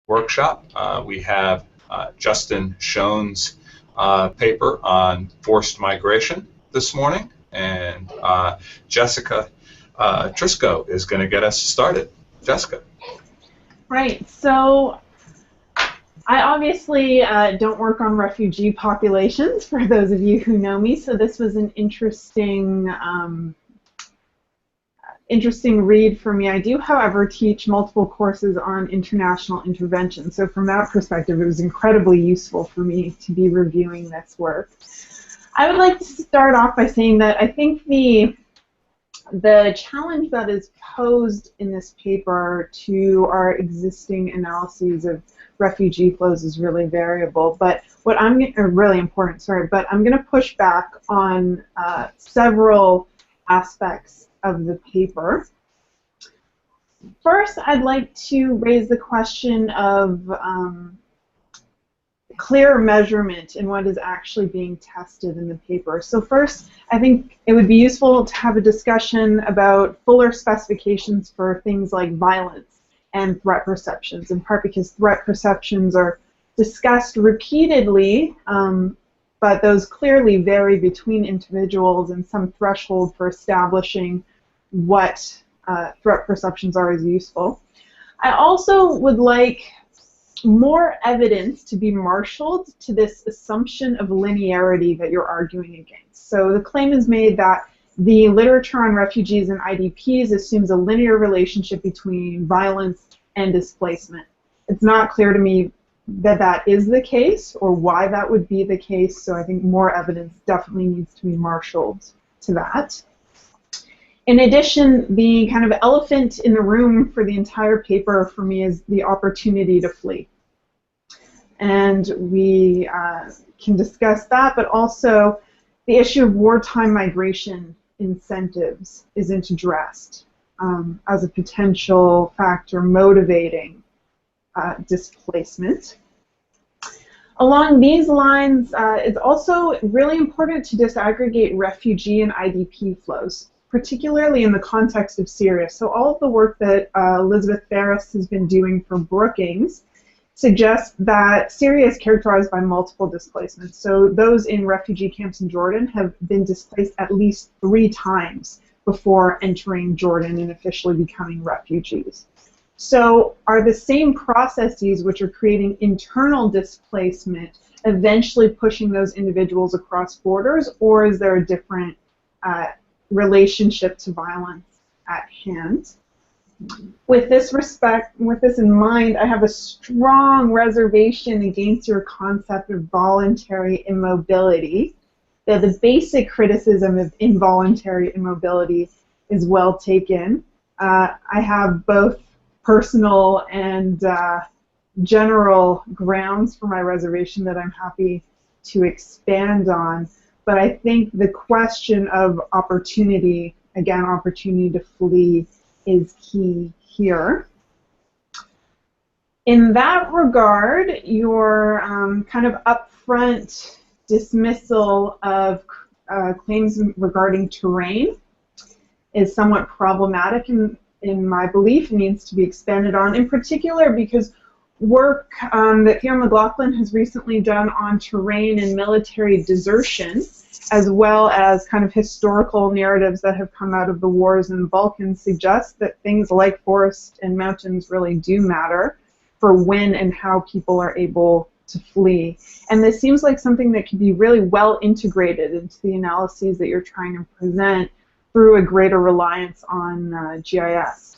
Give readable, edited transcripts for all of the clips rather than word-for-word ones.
workshop. We have Justin Schon's paper on forced migration this morning, and Jessica Trisco is going to get us started. Jessica. Right. So I obviously don't work on refugee populations, for those of you who know me, so this was an interesting read for me. I do, however, teach multiple courses on international intervention, so from that perspective it was incredibly useful for me to be reviewing this work. I would like to start off by saying that I think the challenge that is posed in this paper to our existing analyses of refugee flows is really variable, but what I'm really important. Sorry, but I'm going to push back on several aspects of the paper. First, I'd like to raise the question of clear measurement in what is actually being tested in the paper. So first, I think it would be useful to have a discussion about fuller specifications for things like violence and threat perceptions, in part because threat perceptions are discussed repeatedly, but those clearly vary between individuals, and some threshold for establishing what threat perceptions are is useful. I also would like more evidence to be marshaled to this assumption of linearity that you're arguing against. So the claim is made that the literature on refugees and IDPs assumes a linear relationship between violence and displacement. It's not clear to me that that is the case or why that would be the case, so I think more evidence definitely needs to be marshaled to that. In addition, the kind of elephant in the room for the entire paper for me is the opportunity to flee. And we can discuss that, but also the issue of wartime migration incentives isn't addressed as a potential factor motivating displacement. Along these lines, it's also really important to disaggregate refugee and IDP flows, particularly in the context of Syria. So all of the work that Elizabeth Ferris has been doing for Brookings suggests that Syria is characterized by multiple displacements. So those in refugee camps in Jordan have been displaced at least 3 times before entering Jordan and officially becoming refugees. So are the same processes which are creating internal displacement eventually pushing those individuals across borders, or is there a different relationship to violence at hand? With this in mind, I have a strong reservation against your concept of voluntary immobility. The basic criticism of involuntary immobility is well taken. I have both personal and general grounds for my reservation that I'm happy to expand on, but I think the question of opportunity, again, opportunity to flee, is key here. In that regard, your kind of upfront dismissal of claims regarding terrain is somewhat problematic in my belief. It needs to be expanded on, in particular because work that Theo McLaughlin has recently done on terrain and military desertion, as well as kind of historical narratives that have come out of the wars in the Balkans, suggest that things like forests and mountains really do matter for when and how people are able to flee. And this seems like something that can be really well integrated into the analyses that you're trying to present through a greater reliance on GIS.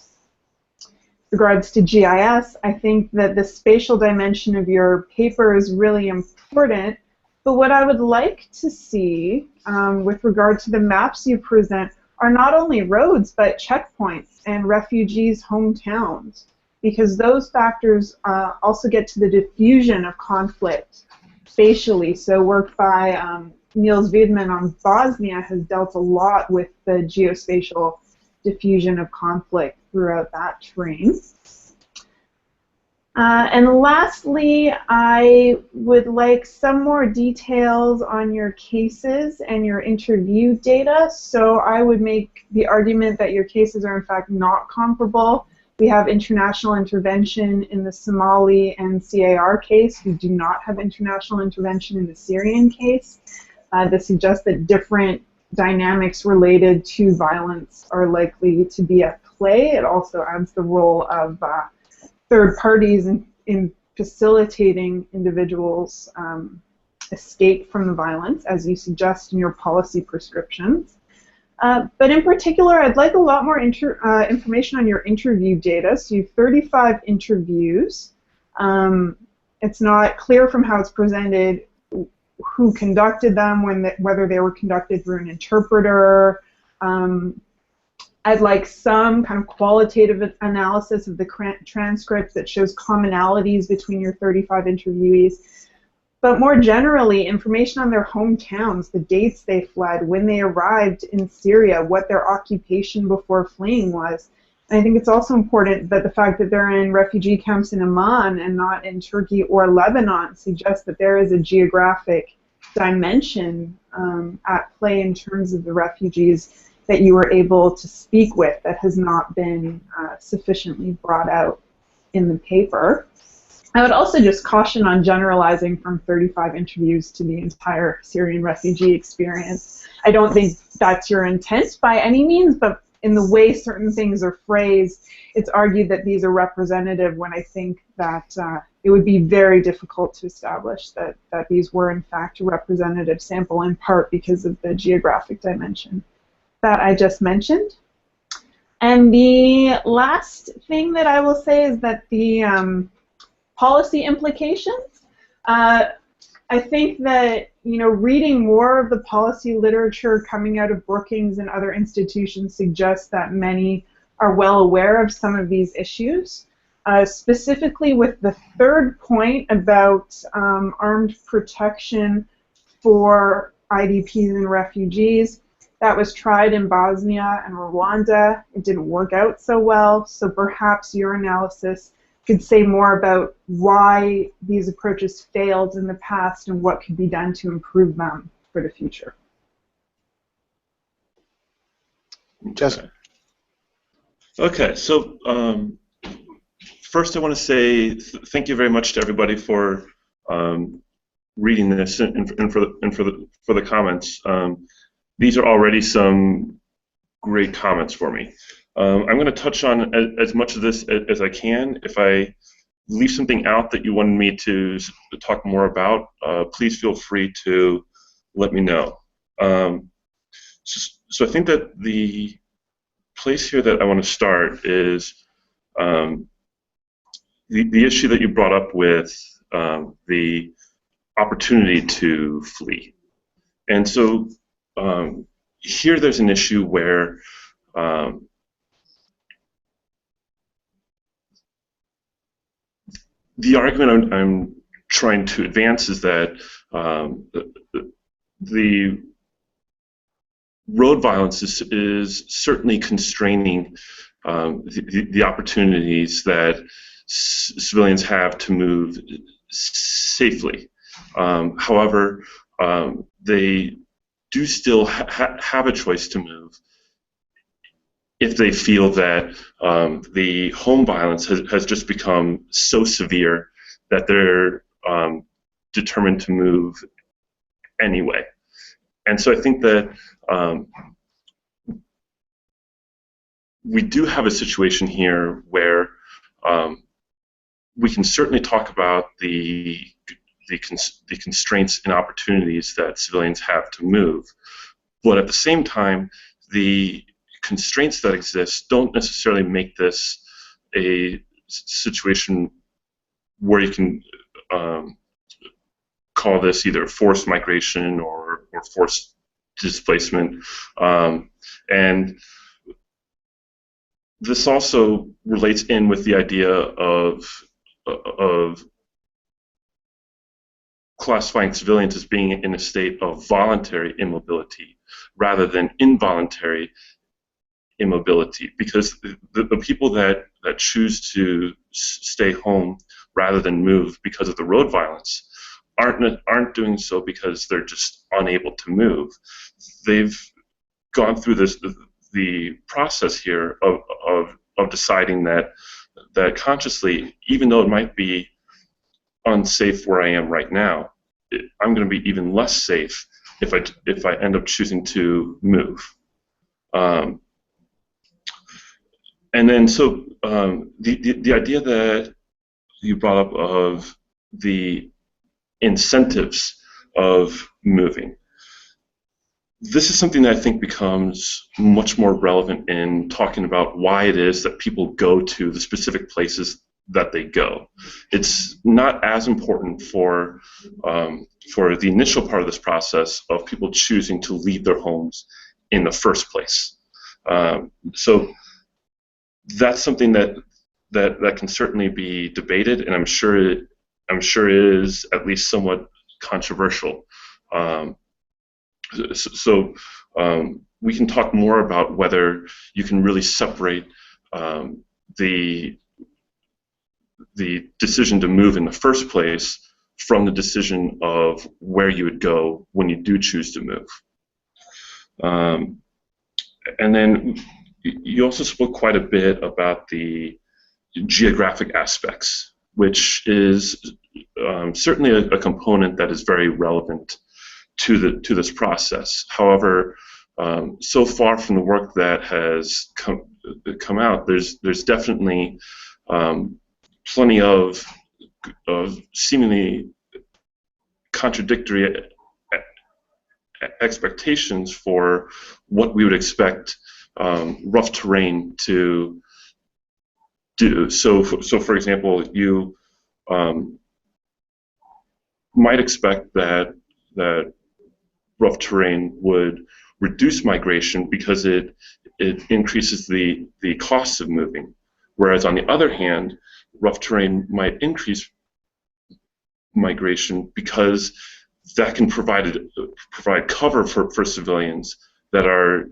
With regards to GIS, I think that the spatial dimension of your paper is really important, but what I would like to see with regard to the maps you present are not only roads, but checkpoints and refugees' hometowns, because those factors also get to the diffusion of conflict spatially. So work by Niels Wiedmann on Bosnia has dealt a lot with the geospatial diffusion of conflict throughout that terrain. And lastly, I would like some more details on your cases and your interview data. So I would make the argument that your cases are in fact not comparable We have international intervention in the Somali and CAR case. We do not have international intervention in the Syrian case. This suggests that different dynamics related to violence are likely to be at play. It also adds the role of third parties in facilitating individuals' escape from the violence, as you suggest in your policy prescriptions. But in particular, I'd like a lot more information on your interview data. So you have 35 interviews. It's not clear from how it's presented who conducted them, whether they were conducted through an interpreter. I'd like some kind of qualitative analysis of the transcripts that shows commonalities between your 35 interviewees. But more generally, information on their hometowns, the dates they fled, when they arrived in Syria, what their occupation before fleeing was. And I think it's also important that the fact that they're in refugee camps in Amman and not in Turkey or Lebanon suggests that there is a geographic dimension at play in terms of the refugees that you were able to speak with that has not been sufficiently brought out in the paper. I would also just caution on generalizing from 35 interviews to the entire Syrian refugee experience. I don't think that's your intent by any means, but in the way certain things are phrased, it's argued that these are representative when I think that it would be very difficult to establish that these were in fact a representative sample, in part because of the geographic dimension that I just mentioned. And the last thing that I will say is that the policy implications. I think that, you know, reading more of the policy literature coming out of Brookings and other institutions suggests that many are well aware of some of these issues. Specifically with the third point about armed protection for IDPs and refugees, that was tried in Bosnia and Rwanda. It didn't work out so well, so perhaps your analysis could say more about why these approaches failed in the past and what could be done to improve them for the future. Justin. Okay, so first I want to say thank you very much to everybody for reading this and for the comments. These are already some great comments for me. I'm going to touch on as much of this as I can. If I leave something out that you wanted me to talk more about, please feel free to let me know. So I think that the place here that I want to start is the issue that you brought up with the opportunity to flee. And so here there's an issue where the argument I'm trying to advance is that the road violence is certainly constraining the opportunities that civilians have to move safely. However, they do still have a choice to move if they feel that the home violence has just become so severe that they're determined to move anyway. And so I think that we do have a situation here where we can certainly talk about the constraints and opportunities that civilians have to move, but at the same time, the constraints that exist don't necessarily make this a situation where you can call this either forced migration or forced displacement. And this also relates in with the idea of classifying civilians as being in a state of voluntary immobility rather than involuntary immobility, because the people that choose to stay home rather than move because of the road violence aren't doing so because they're just unable to move. They've gone through the process here of deciding that consciously, even though it might be unsafe where I am right now, I'm going to be even less safe if I end up choosing to move. And then so the idea that you brought up of the incentives of moving. This is something that I think becomes much more relevant in talking about why it is that people go to the specific places that they go. It's not as important for the initial part of this process of people choosing to leave their homes in the first place. So that's something that can certainly be debated, and I'm sure it is at least somewhat controversial. So we can talk more about whether you can really separate the decision to move in the first place from the decision of where you would go when you do choose to move. And then you also spoke quite a bit about the geographic aspects, which is certainly a component that is very relevant to this process. However, so far from the work that has come out, there's definitely plenty of seemingly contradictory expectations for what we would expect rough terrain to do. So for example, you might expect that rough terrain would reduce migration because it increases the cost of moving, whereas on the other hand, rough terrain might increase migration because that can provide cover for civilians that are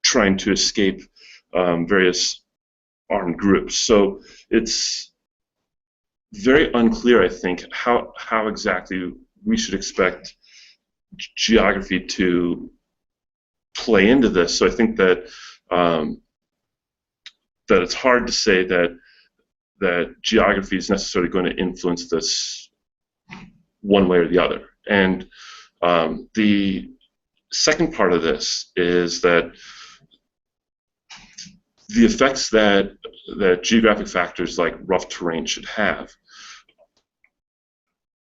trying to escape various armed groups. So it's very unclear, I think, how exactly we should expect geography to play into this. So I think that that it's hard to say that geography is necessarily going to influence this one way or the other. And the second part of this is that the effects that geographic factors like rough terrain should have,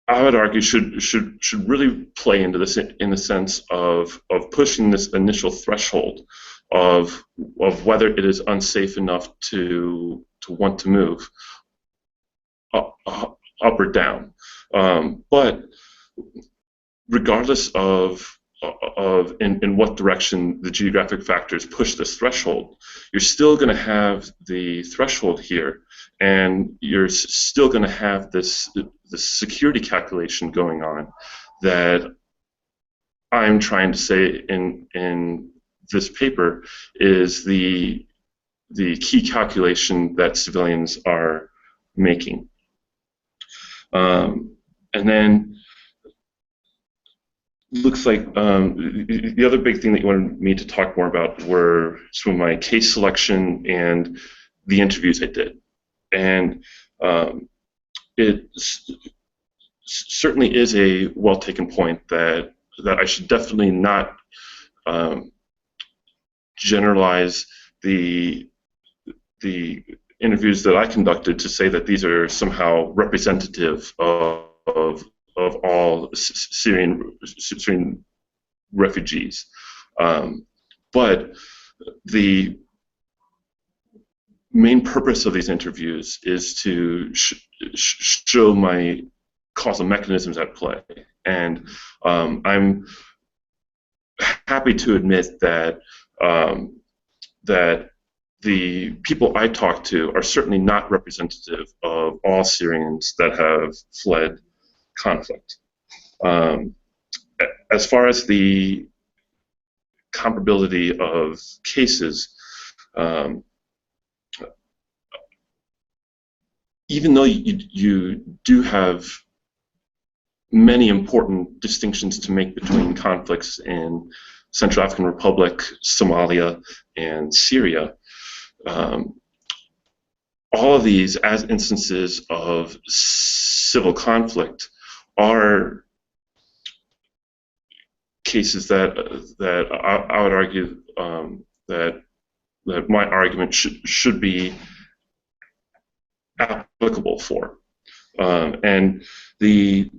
I would argue, should really play into this in the sense of pushing this initial threshold of whether it is unsafe enough to want to move up or down. But regardless of in what direction the geographic factors push this threshold, you're still going to have the threshold here, and you're still going to have this security calculation going on that I'm trying to say in this paper is the key calculation that civilians are making. And then looks like the other big thing that you wanted me to talk more about were some of my case selection and the interviews I did. And it certainly is a well-taken point that I should definitely not generalize the interviews that I conducted to say that these are somehow representative of all Syrian refugees. But the main purpose of these interviews is to show my causal mechanisms at play. And I'm happy to admit that that the people I talked to are certainly not representative of all Syrians that have fled conflict. As far as the comparability of cases, even though you do have many important distinctions to make between conflicts in Central African Republic, Somalia, and Syria, all of these, as instances of civil conflict, are cases that I would argue that my argument should be applicable for. And the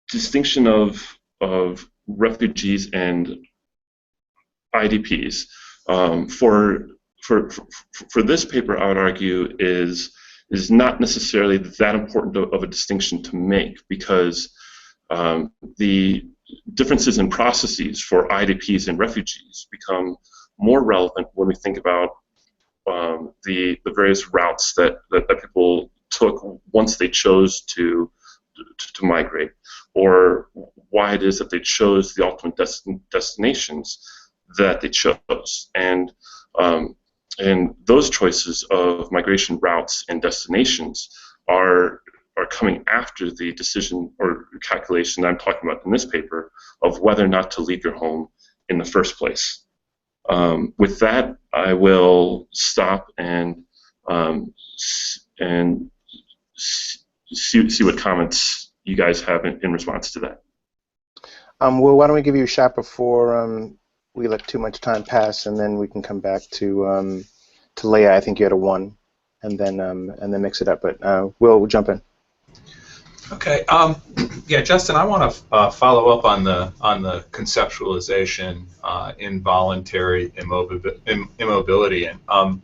distinction of refugees and IDPs for this paper, I would argue, is not necessarily that important of a distinction to make, because the differences in processes for IDPs and refugees become more relevant when we think about the various routes that people took once they chose to migrate, or why it is that they chose the ultimate destinations that they chose. And those choices of migration routes and destinations are coming after the decision or calculation that I'm talking about in this paper of whether or not to leave your home in the first place. With that, I will stop and see what comments you guys have in response to that. Well, why don't we give you a shot before we let too much time pass, and then we can come back to Laia. I think you had a 1, and then mix it up. But we'll jump in. Okay. Yeah, Justin, I want to follow up on the conceptualization involuntary immobility, and I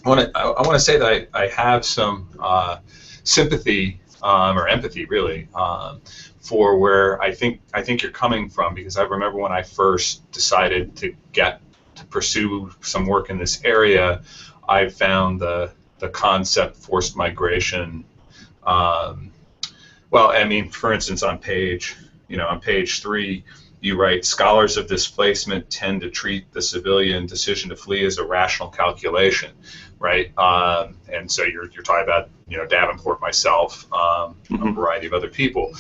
want to say that I have some sympathy or empathy, really, for where I think you're coming from, because I remember when I first decided to pursue some work in this area, I found the concept forced migration. Well, I mean, for instance, on page 3, you write, scholars of displacement tend to treat the civilian decision to flee as a rational calculation, right? And so you're talking about, Davenport, myself, a variety of other people.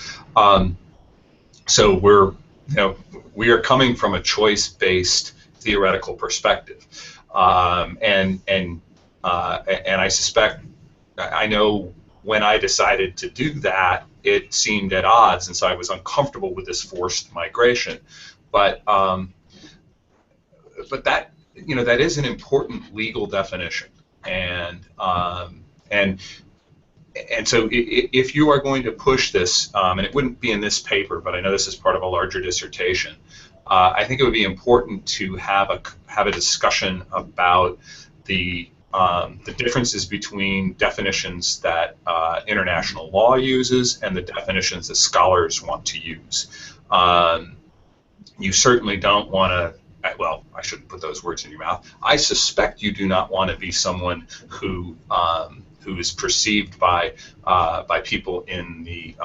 So we are coming from a choice-based theoretical perspective, and I suspect, I know when I decided to do that, it seemed at odds, and so I was uncomfortable with this forced migration. But that that is an important legal definition, and so if you are going to push this, and it wouldn't be in this paper, but I know this is part of a larger dissertation, I think it would be important to have a discussion about the differences between definitions that international law uses and the definitions that scholars want to use. You certainly don't want to, well, I shouldn't put those words in your mouth. I suspect you do not want to be someone who is perceived by people in the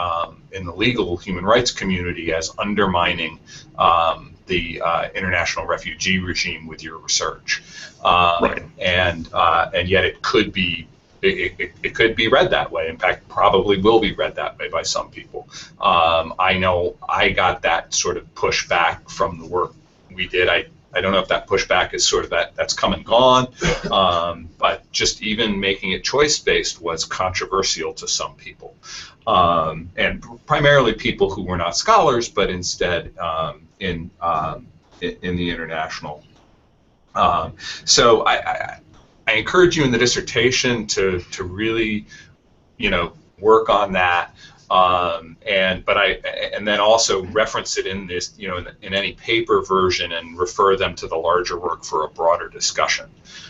legal human rights community as undermining the international refugee regime with your research, right. And yet it could be read that way. In fact, probably will be read that way by some people. I know I got that sort of pushback from the work we did. I don't know if that pushback is sort of that's come and gone, but just even making it choice-based was controversial to some people, and primarily people who were not scholars, but instead in the international. So I encourage you in the dissertation to really, work on that. And then also reference it in this, in any paper version, and refer them to the larger work for a broader discussion.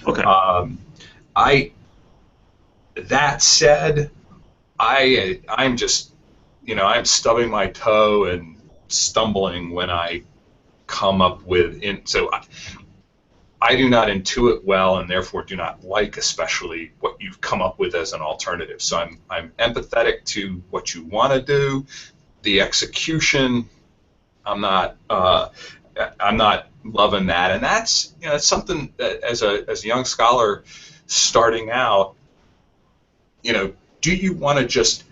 Okay. That said, I'm just, I'm stubbing my toe and stumbling when I come up with so I do not intuit well, and therefore do not like especially what you've come up with as an alternative. So I'm empathetic to what you want to do. The execution, I'm not loving that, and that's it's something that as a young scholar starting out, do you want to just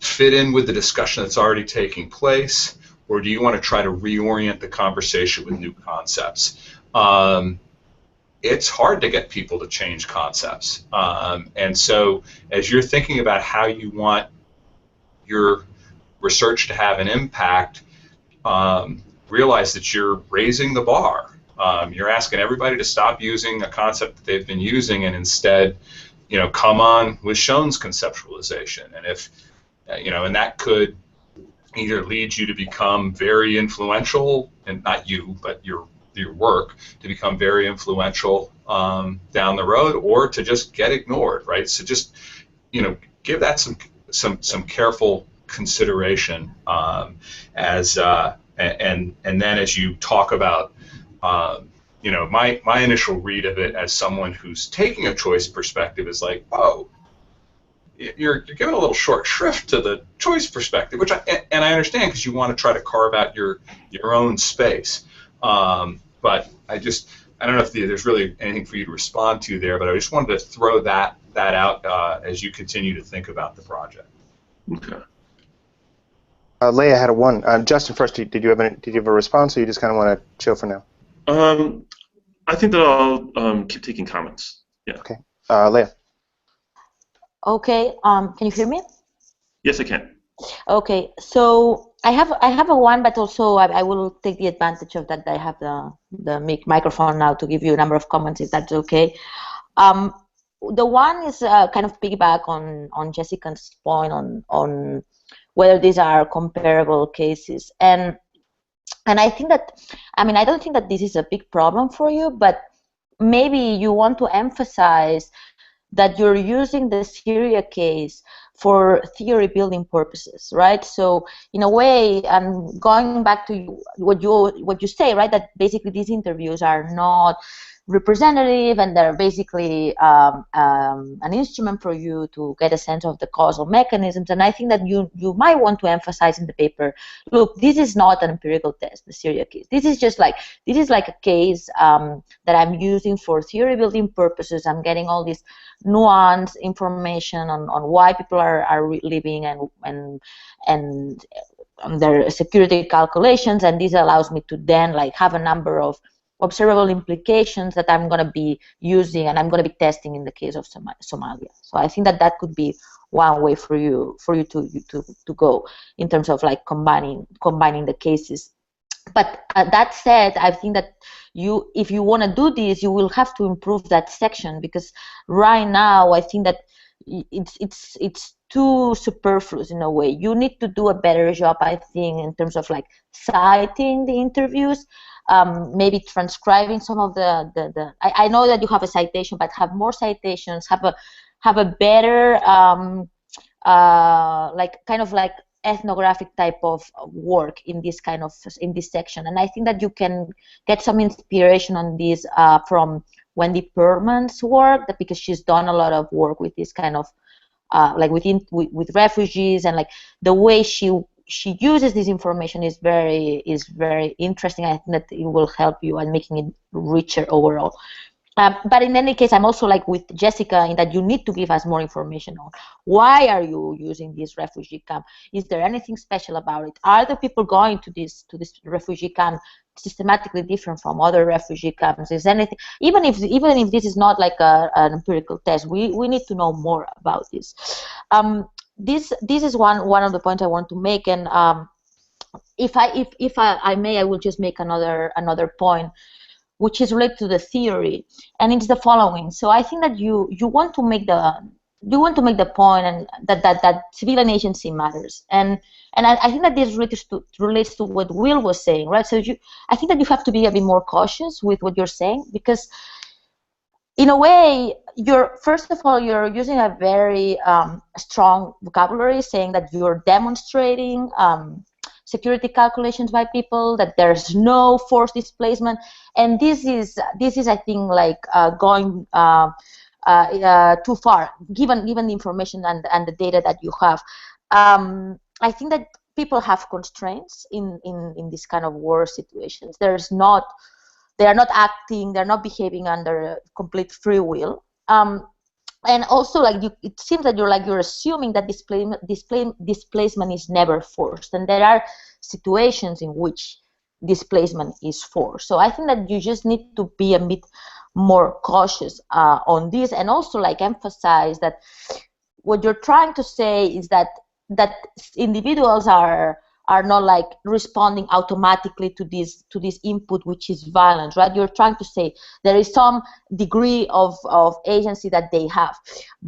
fit in with the discussion that's already taking place, or do you want to try to reorient the conversation with new concepts? it's hard to get people to change concepts. And so as you're thinking about how you want your research to have an impact, realize that you're raising the bar. You're asking everybody to stop using a concept that they've been using and instead, come on with Schon's conceptualization. And if, and that could either lead you to become very influential, and not you, but your work to become very influential down the road, or to just get ignored, right? So just, give that some careful consideration and then as you talk about, my initial read of it as someone who's taking a choice perspective is like, oh, you're giving a little short shrift to the choice perspective, which I understand because you want to try to carve out your own space. But I don't know if there's really anything for you to respond to there, but I just wanted to throw that out as you continue to think about the project. Okay. Laia had a one. Justin, first, did you have a response, or you just kind of want to chill for now? I think that I'll keep taking comments. Yeah. Okay. Laia. Okay. Can you hear me? Yes, I can. Okay. So I have a one, but also I will take the advantage of that I have the microphone now to give you a number of comments, if that's okay. The one is kind of piggyback on Jessica's point on whether these are comparable cases, and I think that, I don't think that this is a big problem for you, but maybe you want to emphasize that you're using the Syria case for theory building purposes, right? So in a way, I'm going back to what you say, right? That basically these interviews are not representative, and they're basically an instrument for you to get a sense of the causal mechanisms. And I think that you might want to emphasize in the paper, look, this is not an empirical test, the Syria case. This is like a case that I'm using for theory building purposes. I'm getting all this nuanced information on why people are living and their security calculations, and this allows me to then have a number of observable implications that I'm going to be using and I'm going to be testing in the case of Somalia. So I think that could be one way for you to go in terms of combining the cases. But that said, I think that if you want to do this, you will have to improve that section, because right now I think that it's too superfluous in a way. You need to do a better job, I think, in terms of citing the interviews. Maybe transcribing some of the I know that you have a citation, but have more citations, have a better ethnographic type of work in this section. And I think that you can get some inspiration on this from Wendy Perlman's work, because she's done a lot of work with this kind of with refugees, and the way she uses this information is very interesting. I think that it will help you and making it richer overall. But in any case, I'm also with Jessica in that you need to give us more information on why are you using this refugee camp? Is there anything special about it? Are the people going to this refugee camp systematically different from other refugee camps? Is anything, even if this is not an empirical test, we need to know more about this. This is one of the points I want to make, and if I may, I will just make another point, which is related to the theory, and it's the following. So I think that you want to make the point, and that civilian agency matters, and I think that this relates to what Will was saying, right? So I think that you have to be a bit more cautious with what you're saying, because in a way, first of all, you're using a very strong vocabulary, saying that you're demonstrating security calculations by people, that there's no forced displacement, and this is I think going too far, given the information and the data that you have. I think that people have constraints in this kind of war situations. They are not acting, they're not behaving under complete free will. And also, it seems that you're assuming that displacement is never forced, and there are situations in which displacement is forced. So I think that you just need to be a bit more cautious on this, and also like emphasize that what you're trying to say is that individuals are not like responding automatically to this input, which is violence, right? You're trying to say there is some degree of agency that they have,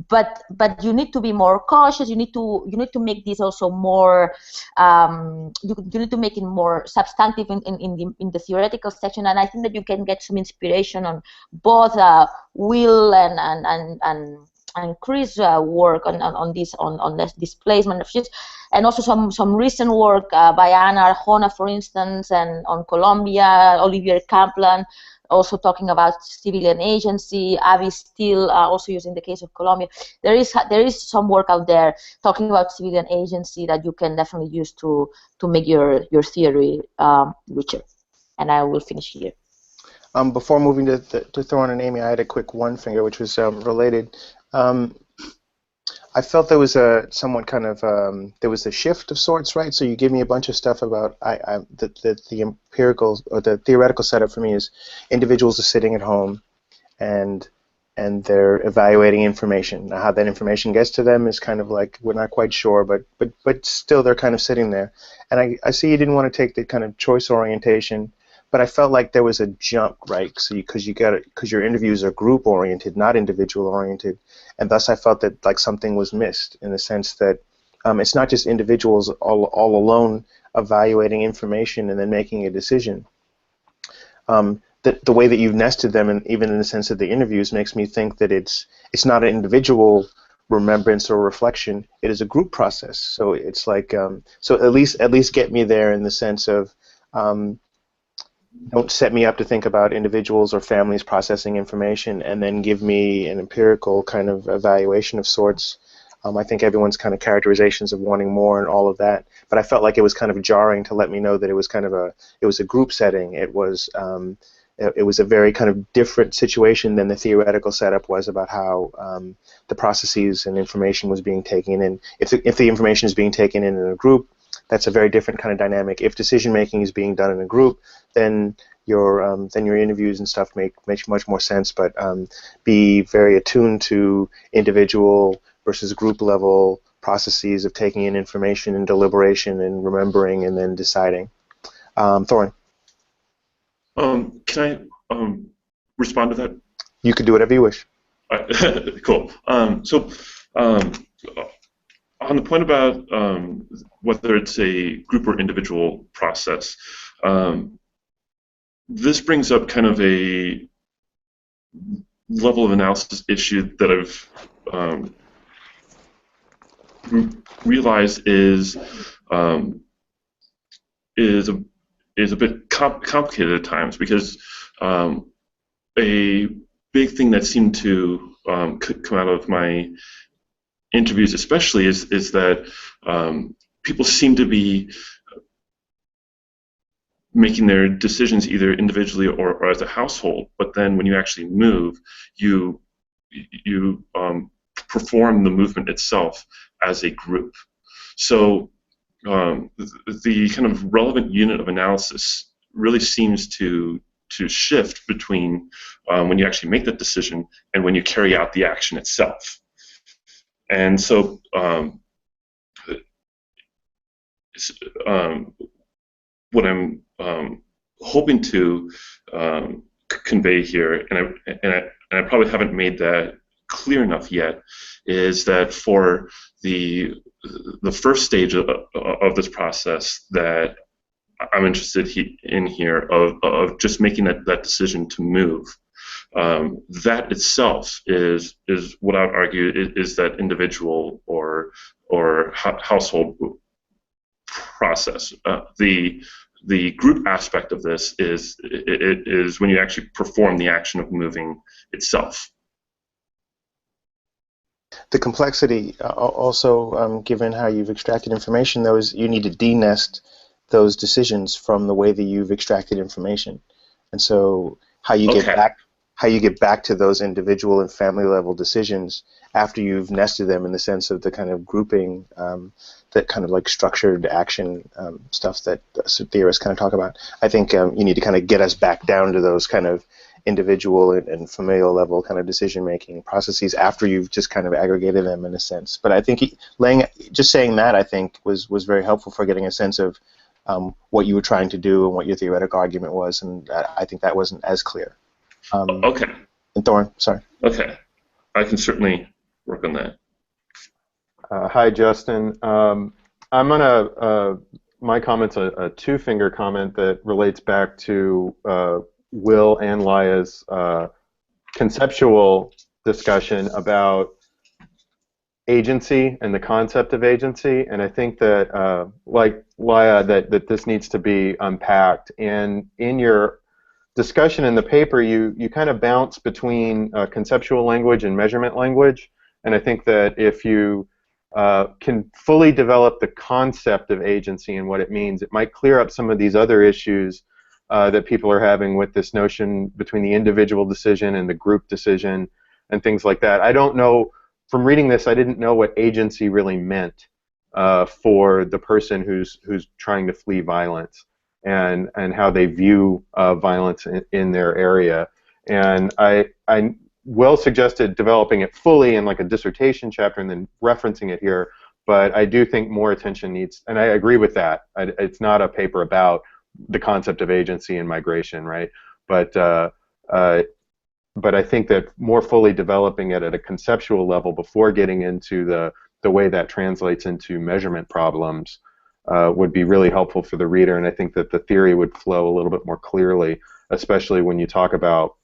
but you need to be more cautious. You need to make this also more you need to make it more substantive in the theoretical section, and I think that you can get some inspiration on both Will and Chris' work on this displacement of ships, and also some recent work by Ana Arjona, for instance, and on Colombia, Olivier Kaplan, also talking about civilian agency. Avi Steele also using the case of Colombia. There is some work out there talking about civilian agency that you can definitely use to make your theory richer. And I will finish here. Before moving to Thorin and Amy, I had a quick one finger, which was related. I felt there was a somewhat kind of there was a shift of sorts, right? So you give me a bunch of stuff about the empirical or the theoretical setup for me is individuals are sitting at home and they're evaluating information. Now, how that information gets to them is kind of like we're not quite sure, but still they're kind of sitting there. And I see you didn't want to take the kind of choice orientation, but I felt like there was a jump, right? So because your interviews are group oriented, not individual oriented, and thus I felt that like something was missed in the sense that it's not just individuals all alone evaluating information and then making a decision. The way that you've nested them, and even in the sense of the interviews, makes me think that it's not an individual remembrance or reflection. It is a group process. So it's like so at least get me there in the sense of don't set me up to think about individuals or families processing information and then give me an empirical kind of evaluation of sorts. I think everyone's kind of characterizations of wanting more and all of that, but I felt like it was kind of jarring to let me know that it was kind of a group setting. It was a very kind of different situation than the theoretical setup was about how the processes and information was being taken in. If the information is being taken in a group, that's a very different kind of dynamic. If decision making is being done in a group, then your interviews and stuff make much more sense. But be very attuned to individual versus group level processes of taking in information and deliberation and remembering and then deciding. Thorin. Can I respond to that? You could do whatever you wish. Cool. On the point about whether it's a group or individual process, this brings up kind of a level of analysis issue that I've realized is a bit complicated at times, because a big thing that seemed to come out of my interviews especially is that people seem to be making their decisions either individually or as a household, but then when you actually move, you perform the movement itself as a group. So the kind of relevant unit of analysis really seems to shift between when you actually make that decision and when you carry out the action itself. And so what I'm hoping to convey here, and I probably haven't made that clear enough yet, is that for the first stage of this process that I'm interested in here of just making that decision to move. That itself is what I would argue is that individual or household process. The group aspect of this is when you actually perform the action of moving itself. The complexity also, given how you've extracted information, though, is you need to denest those decisions from the way that you've extracted information, and so how you get back to those individual and family level decisions after you've nested them in the sense of the kind of grouping, that kind of like structured action stuff that theorists kind of talk about. I think you need to kind of get us back down to those kind of individual and familial level kind of decision-making processes after you've just kind of aggregated them in a sense. But I think just saying that, I think, was very helpful for getting a sense of what you were trying to do and what your theoretical argument was, and I think that wasn't as clear. Okay. And Thorin, sorry. Okay. I can certainly work on that. Hi, Justin. I'm gonna my comment's a two-finger comment that relates back to Will and Laia's conceptual discussion about agency and the concept of agency, and I think that, like Laia, that this needs to be unpacked. And in your discussion in the paper, you kind of bounce between conceptual language and measurement language, and I think that if you can fully develop the concept of agency and what it means, it might clear up some of these other issues that people are having with this notion between the individual decision and the group decision and things like that. I don't know, from reading this, I didn't know what agency really meant for the person who's trying to flee violence and how they view violence in their area. And I Will suggested developing it fully in like a dissertation chapter and then referencing it here, but I do think more attention needs, and I agree with that. It's not a paper about the concept of agency and migration, right? But I think that more fully developing it at a conceptual level before getting into the way that translates into measurement problems would be really helpful for the reader, and I think that the theory would flow a little bit more clearly, especially when you talk about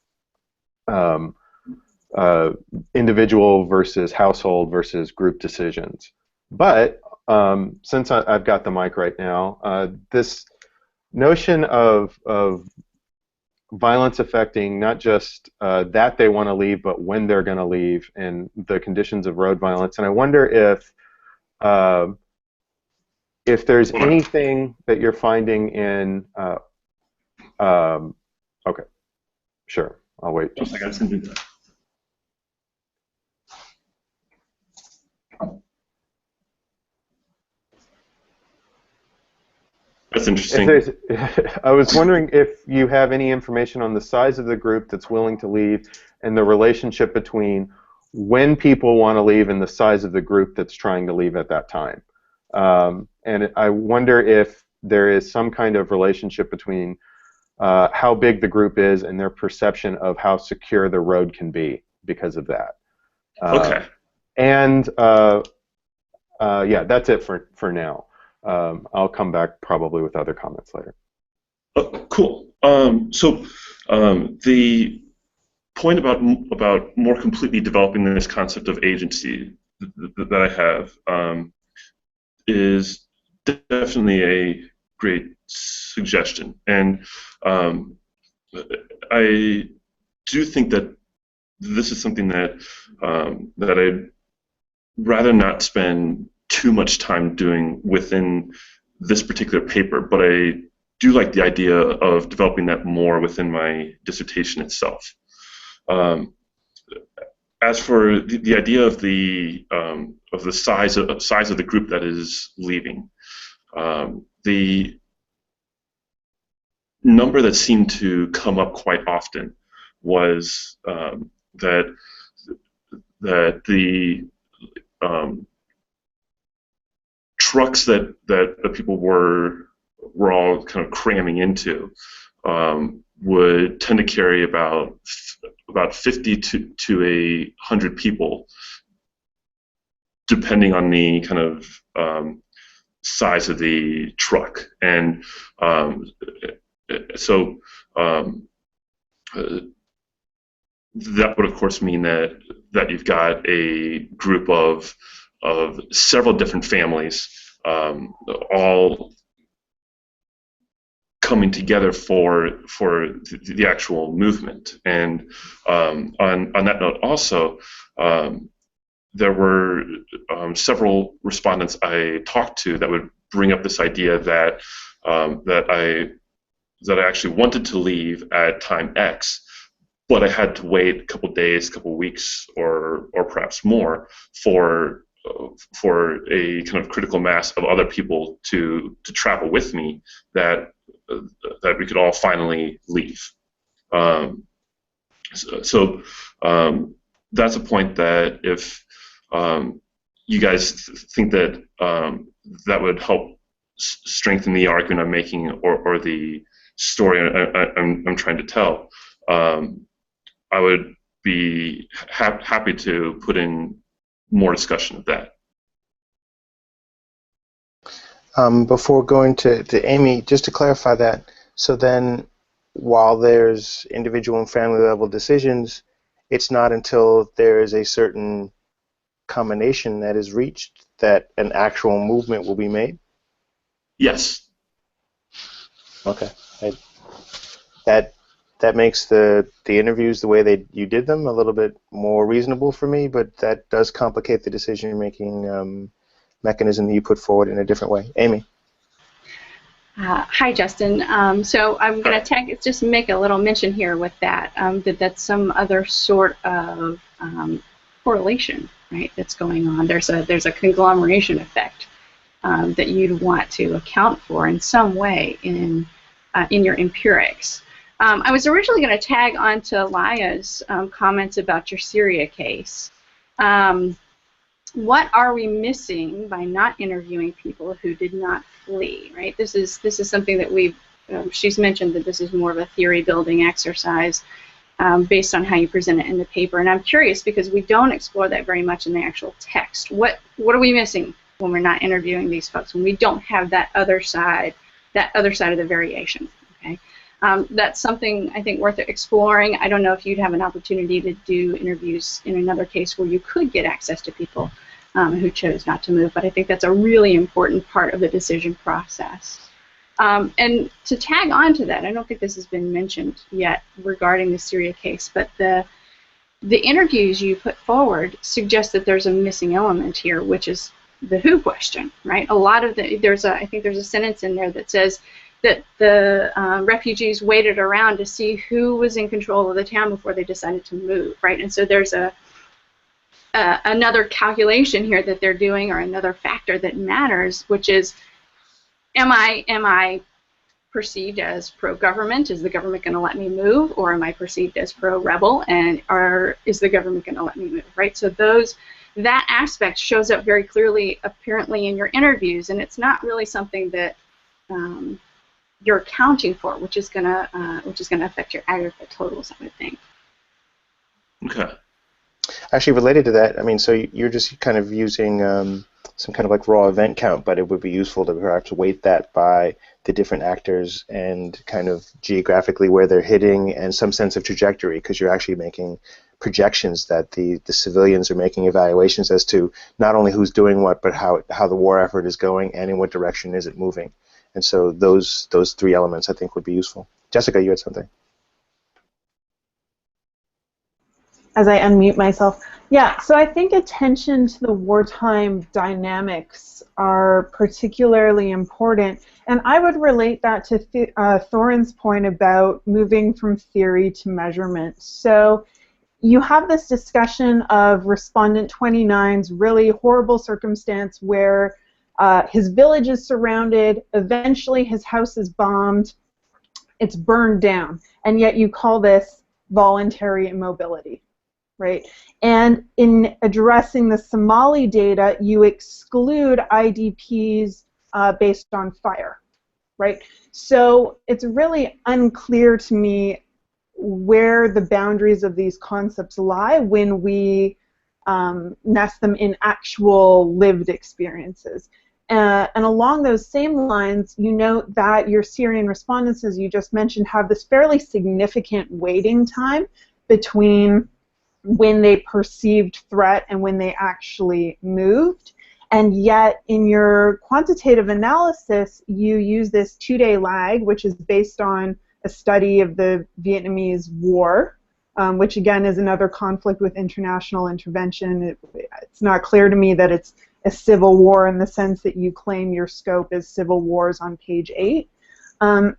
individual versus household versus group decisions. But since I've got the mic right now, this notion of violence affecting not just that they want to leave, but when they're going to leave and the conditions of road violence. And I wonder if there's anything that you're finding in. Okay, sure. I'll wait. Just a second. That's interesting. I was wondering if you have any information on the size of the group that's willing to leave and the relationship between when people want to leave and the size of the group that's trying to leave at that time. And I wonder if there is some kind of relationship between how big the group is and their perception of how secure the road can be because of that. Okay. And yeah, that's it for now. I'll come back probably with other comments later. Cool. So the point about more completely developing this concept of agency that I have is definitely a great suggestion, and I do think that this is something that that I'd rather not spend too much time doing within this particular paper, but I do like the idea of developing that more within my dissertation itself. As for the idea of the size of the group that is leaving, the number that seemed to come up quite often was that the trucks that the people were all kind of cramming into would tend to carry about 50 to 100 people, depending on the kind of size of the truck. And so that would of course mean that you've got a group of several different families all coming together for the actual movement. And on that note also, there were several respondents I talked to that would bring up this idea that I actually wanted to leave at time X, but I had to wait a couple days, a couple weeks, or perhaps more for a kind of critical mass of other people to travel with me that we could all finally leave. So that's a point that if you guys think that that would help strengthen the argument I'm making or the story I'm trying to tell, I would be happy to put in more discussion of that. Before going to Amy, just to clarify that, so then while there's individual and family level decisions, it's not until there is a certain combination that is reached that an actual movement will be made? Yes. Okay. That makes the interviews the way you did them a little bit more reasonable for me, but that does complicate the decision-making mechanism that you put forward in a different way. Amy. Hi, Justin. So I'm going to just make a little mention here with that, that's some other sort of correlation, right, that's going on. There's a conglomeration effect that you'd want to account for in some way in your empirics. I was originally going to tag on to Laia's comments about your Syria case. What are we missing by not interviewing people who did not flee, right? This is something that she's mentioned that this is more of a theory building exercise based on how you present it in the paper. And I'm curious because we don't explore that very much in the actual text. What are we missing when we're not interviewing these folks, when we don't have that other side of the variation, okay? That's something I think worth exploring. I don't know if you'd have an opportunity to do interviews in another case where you could get access to people who chose not to move, but I think that's a really important part of the decision process. And to tag on to that, I don't think this has been mentioned yet regarding the Syria case, but the interviews you put forward suggest that there's a missing element here, which is the who question, right? A lot of I think there's a sentence in there that says that the refugees waited around to see who was in control of the town before they decided to move, right? And so there's another calculation here that they're doing, or another factor that matters, which is, am I perceived as pro-government? Is the government going to let me move? Or am I perceived as pro-rebel? And is the government going to let me move, right? So that aspect shows up very clearly, apparently, in your interviews, and it's not really something that you're accounting for, which is gonna affect your aggregate totals, I would think. Okay. Actually, related to that, I mean, so you're just kind of using some kind of like raw event count, but it would be useful to perhaps weight that by the different actors and kind of geographically where they're hitting and some sense of trajectory, because you're actually making projections that the civilians are making evaluations as to not only who's doing what, but how the war effort is going and in what direction is it moving. And so those three elements, I think, would be useful. Jessica, you had something. As I unmute myself. Yeah, so I think attention to the wartime dynamics are particularly important. And I would relate that to Thorin's point about moving from theory to measurement. So you have this discussion of Respondent 29's really horrible circumstance where his village is surrounded, eventually his house is bombed, it's burned down, and yet you call this voluntary immobility, right? And in addressing the Somali data, you exclude IDPs based on fire, right? So it's really unclear to me where the boundaries of these concepts lie when we nest them in actual lived experiences. And along those same lines, you note that your Syrian respondents, as you just mentioned, have this fairly significant waiting time between when they perceived threat and when they actually moved. And yet, in your quantitative analysis, you use this 2-day lag, which is based on a study of the Vietnamese War, which again is another conflict with international intervention. It's not clear to me that it's a civil war in the sense that you claim your scope as civil wars on page 8.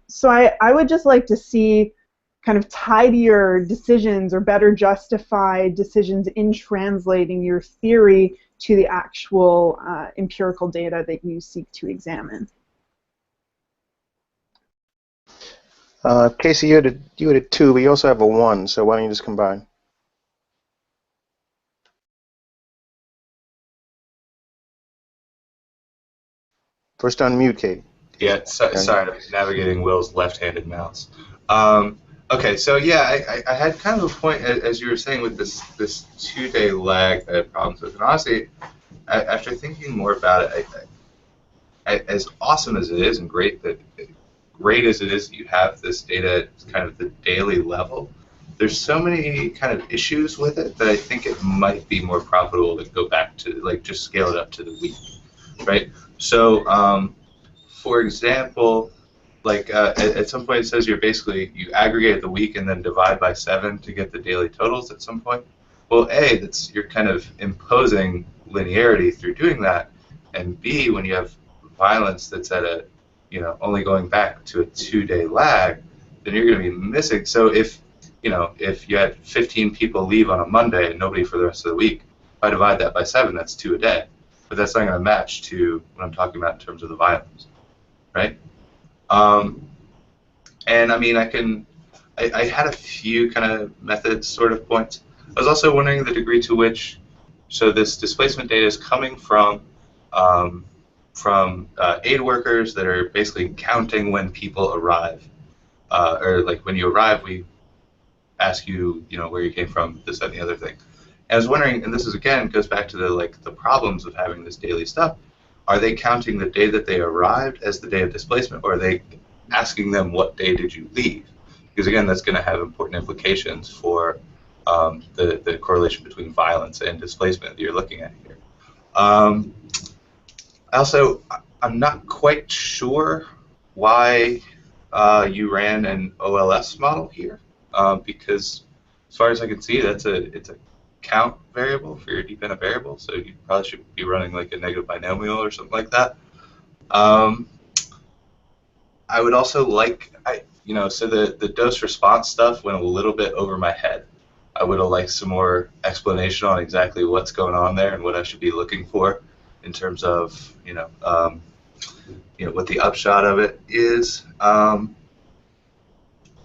So I would just like to see kind of tidier decisions or better justified decisions in translating your theory to the actual empirical data that you seek to examine. Casey, you had a 2, but you also have a 1. So why don't you just combine? First unmute, Kate. Yeah, sorry, I'm navigating Will's left-handed mouse. Okay, so yeah, I had kind of a point, as you were saying, with this 2-day lag that I had problems with. And honestly, after thinking more about it, as awesome as it is and great as it is that you have this data at kind of the daily level, there's so many kind of issues with it that I think it might be more profitable to go back to, like, just scale it up to the week, right? So, for example, like at some point it says you aggregate the week and then divide by 7 to get the daily totals at some point. Well, A, you're kind of imposing linearity through doing that, and B, when you have violence that's at a, only going back to a 2-day lag, then you're going to be missing. So if you had 15 people leave on a Monday and nobody for the rest of the week, if I divide that by 7, that's 2 a day. But that's not going to match to what I'm talking about in terms of the violence, right? And I mean, I had a few kind of methods sort of points. I was also wondering the degree to which, so this displacement data is coming from aid workers that are basically counting when people arrive, or like when you arrive, we ask you, where you came from, this, that, and the other thing. And I was wondering, and this is again goes back to the problems of having this daily stuff. Are they counting the day that they arrived as the day of displacement, or are they asking them what day did you leave? Because again, that's going to have important implications for the correlation between violence and displacement that you're looking at here. I'm not quite sure why you ran an OLS model here, because as far as I can see, it's a count variable for your dependent variable, so you probably should be running like a negative binomial or something like that. I would also like, so the dose response stuff went a little bit over my head. I would have liked some more explanation on exactly what's going on there and what I should be looking for in terms of, what the upshot of it is. I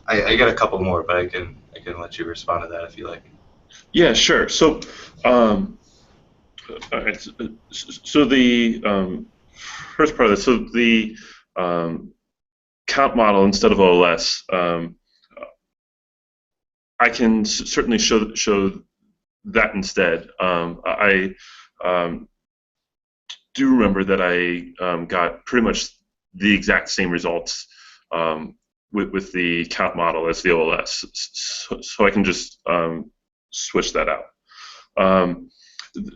got a couple more, but I can let you respond to that if you like. Yeah, sure. So, so the first part of this, so the count model instead of OLS, I can certainly show that instead. I do remember that I got pretty much the exact same results with the count model as the OLS, so I can just switch that out.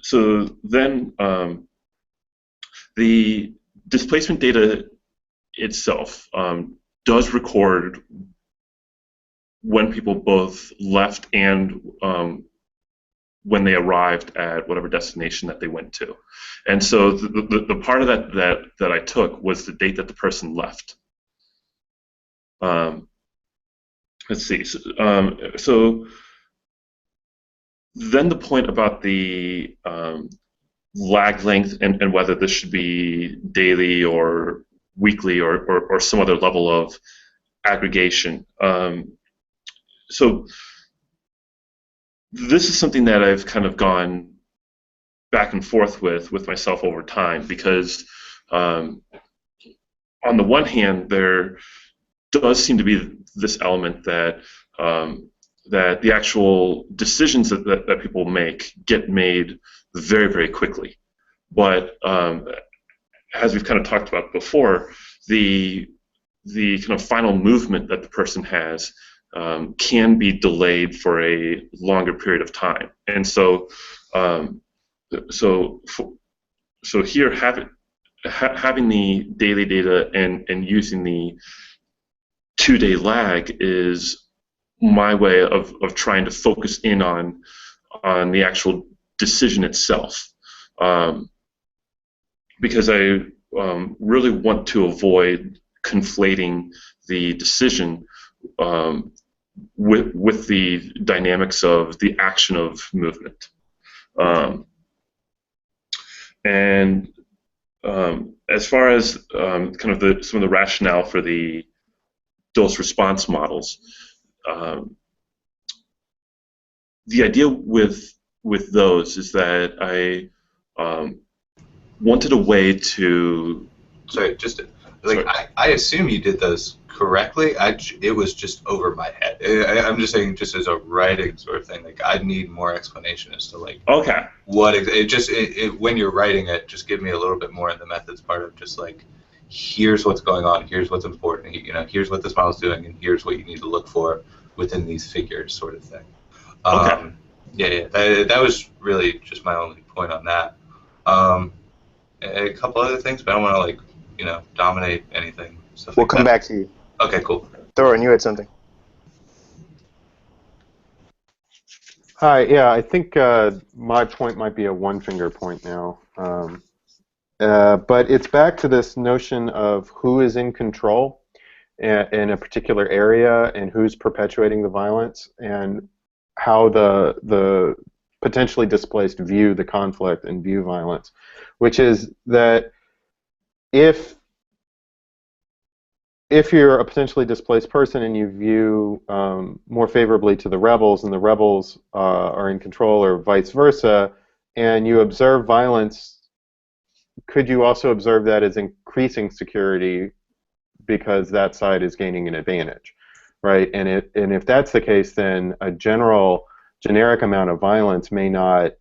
So then the displacement data itself does record when people both left and when they arrived at whatever destination that they went to. And so the part of that I took was the date that the person left. Let's see. So then the point about the lag length and whether this should be daily or weekly or some other level of aggregation. So this is something that I've kind of gone back and forth with myself over time, because on the one hand, there does seem to be this element that that the actual decisions that people make get made very, very quickly. But as we've kind of talked about before, the kind of final movement that the person has can be delayed for a longer period of time. And so so here having the daily data and using the 2-day lag is my way of trying to focus in on the actual decision itself, because I really want to avoid conflating the decision with the dynamics of the action of movement. And as far as kind of some of the rationale for the dose response models. The idea with those is that I wanted a way to. Sorry, just like I assume you did those correctly. It was just over my head. I'm just saying, just as a writing sort of thing. Like I need more explanation as to like what when you're writing it, just give me a little bit more in the methods part of just like here's what's going on, here's what's important, here's what this model's doing, and here's what you need to look for within these figures, sort of thing. Yeah, that was really just my only point on that. A couple other things, but I don't want to like dominate anything. We'll come back to you. Okay, cool. Thorin, you had something. Hi, yeah, I think my point might be a one-finger point now. But it's back to this notion of who is in control in a particular area and who's perpetuating the violence and how the potentially displaced view the conflict and view violence, which is that if you're a potentially displaced person and you view more favorably to the rebels and the rebels are in control or vice versa, and you observe violence, could you also observe that as increasing security because that side is gaining an advantage, right? And if that's the case, then a generic amount of violence may not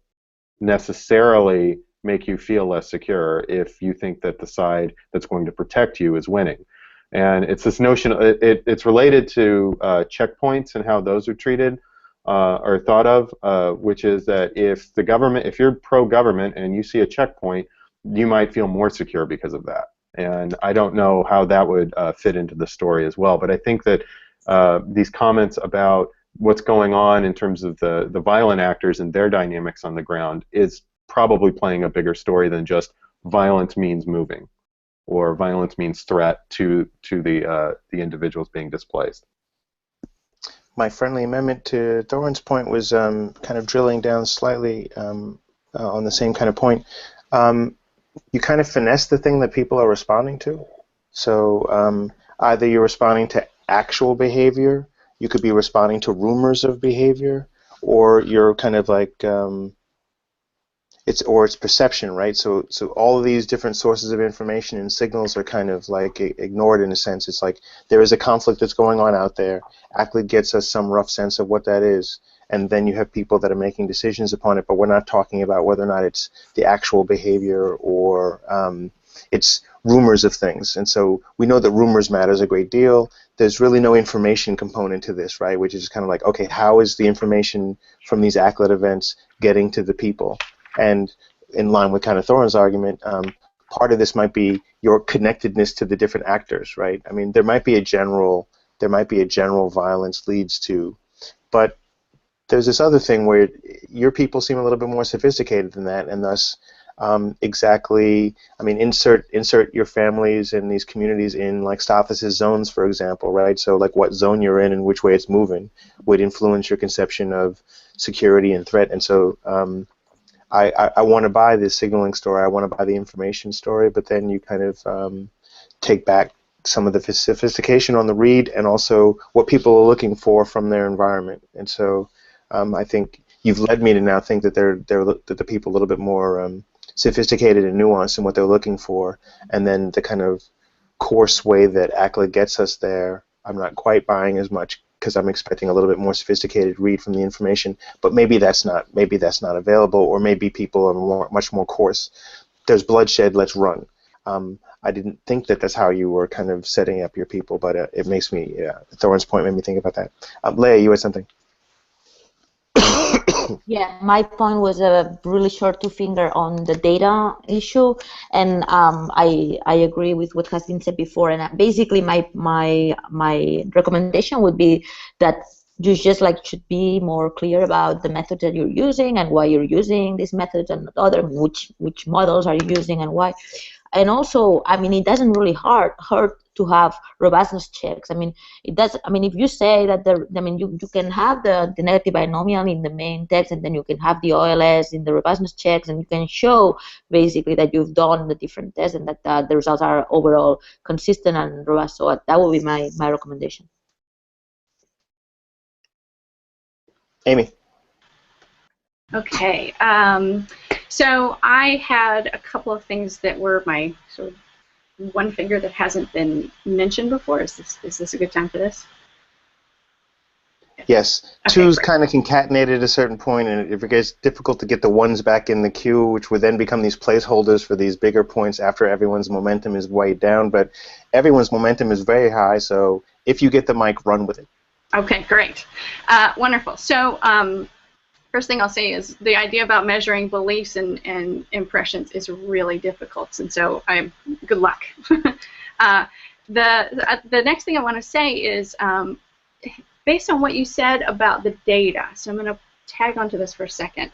necessarily make you feel less secure if you think that the side that's going to protect you is winning. And it's this notion, it's related to checkpoints and how those are treated or thought of, which is that if you're pro-government and you see a checkpoint, you might feel more secure because of that. And I don't know how that would fit into the story as well, but I think that these comments about what's going on in terms of the violent actors and their dynamics on the ground is probably playing a bigger story than just violence means moving, or violence means threat to the individuals being displaced. My friendly amendment to Thorin's point was kind of drilling down slightly on the same kind of point. You kind of finesse the thing that people are responding to. So either you're responding to actual behavior, you could be responding to rumors of behavior, or you're kind of like it's perception, right? So all of these different sources of information and signals are kind of like ignored in a sense. It's like there is a conflict that's going on out there. ACLID gets us some rough sense of what that is, and then you have people that are making decisions upon it, but we're not talking about whether or not it's the actual behavior or it's rumors of things. And so we know that rumors matters a great deal. There's really no information component to this, right? Which is kind of like, okay, how is the information from these ACLID events getting to the people? And in line with kind of Thorin's argument, part of this might be your connectedness to the different actors, right? I mean, there might be a general violence leads to, but there's this other thing where your people seem a little bit more sophisticated than that, and thus exactly, I mean, insert your families and these communities in like Stathis' zones, for example, right? So like what zone you're in and which way it's moving would influence your conception of security and threat. And so I want to buy the signaling story, I want to buy the information story, but then you kind of take back some of the sophistication on the read and also what people are looking for from their environment. And so I think you've led me to now think that that the people a little bit more sophisticated and nuanced in what they're looking for, and then the kind of coarse way that ACLID gets us there, I'm not quite buying as much because I'm expecting a little bit more sophisticated read from the information. But maybe that's not available, or maybe people are much more coarse. There's bloodshed, let's run. I didn't think that that's how you were kind of setting up your people, but it makes me, Thorin's point made me think about that. Laia, you had something. Yeah, my point was really short two-finger on the data issue, and I agree with what has been said before. And basically, my recommendation would be that you just should be more clear about the method that you're using and why you're using this method and not other, which models are you using and why. And also, I mean, it doesn't really hurt to have robustness checks. I mean, it does. I mean, if you say that you can have the negative binomial in the main text, and then you can have the OLS in the robustness checks, and you can show basically that you've done the different tests and that the results are overall consistent and robust. So that would be my recommendation. Amy. Okay. So I had a couple of things that were my sort of one finger that hasn't been mentioned before. Is this a good time for this? Yes. Okay, Two's great. kind of concatenated at a certain point, and if it gets difficult to get the ones back in the queue, which would then become these placeholders for these bigger points after everyone's momentum is weighed down. But everyone's momentum is very high, so if you get the mic, run with it. Okay, great. Wonderful. So first thing I'll say is the idea about measuring beliefs and impressions is really difficult, and so good luck. The next thing I want to say is based on what you said about the data, so I'm going to tag onto this for a second,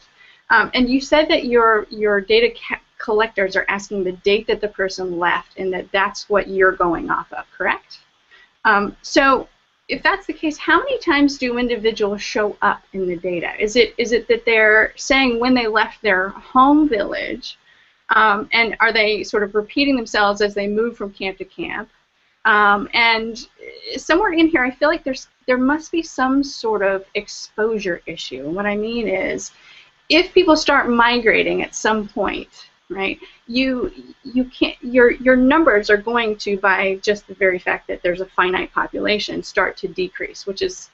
and you said that your data collectors are asking the date that the person left, and that's what you're going off of, correct? So if that's the case, how many times do individuals show up in the data? Is it that they're saying when they left their home village, and are they sort of repeating themselves as they move from camp to camp? And somewhere in here, I feel like there must be some sort of exposure issue. And what I mean is, if people start migrating at some point, right? You can't. Your numbers are going to, by just the very fact that there's a finite population, start to decrease, which is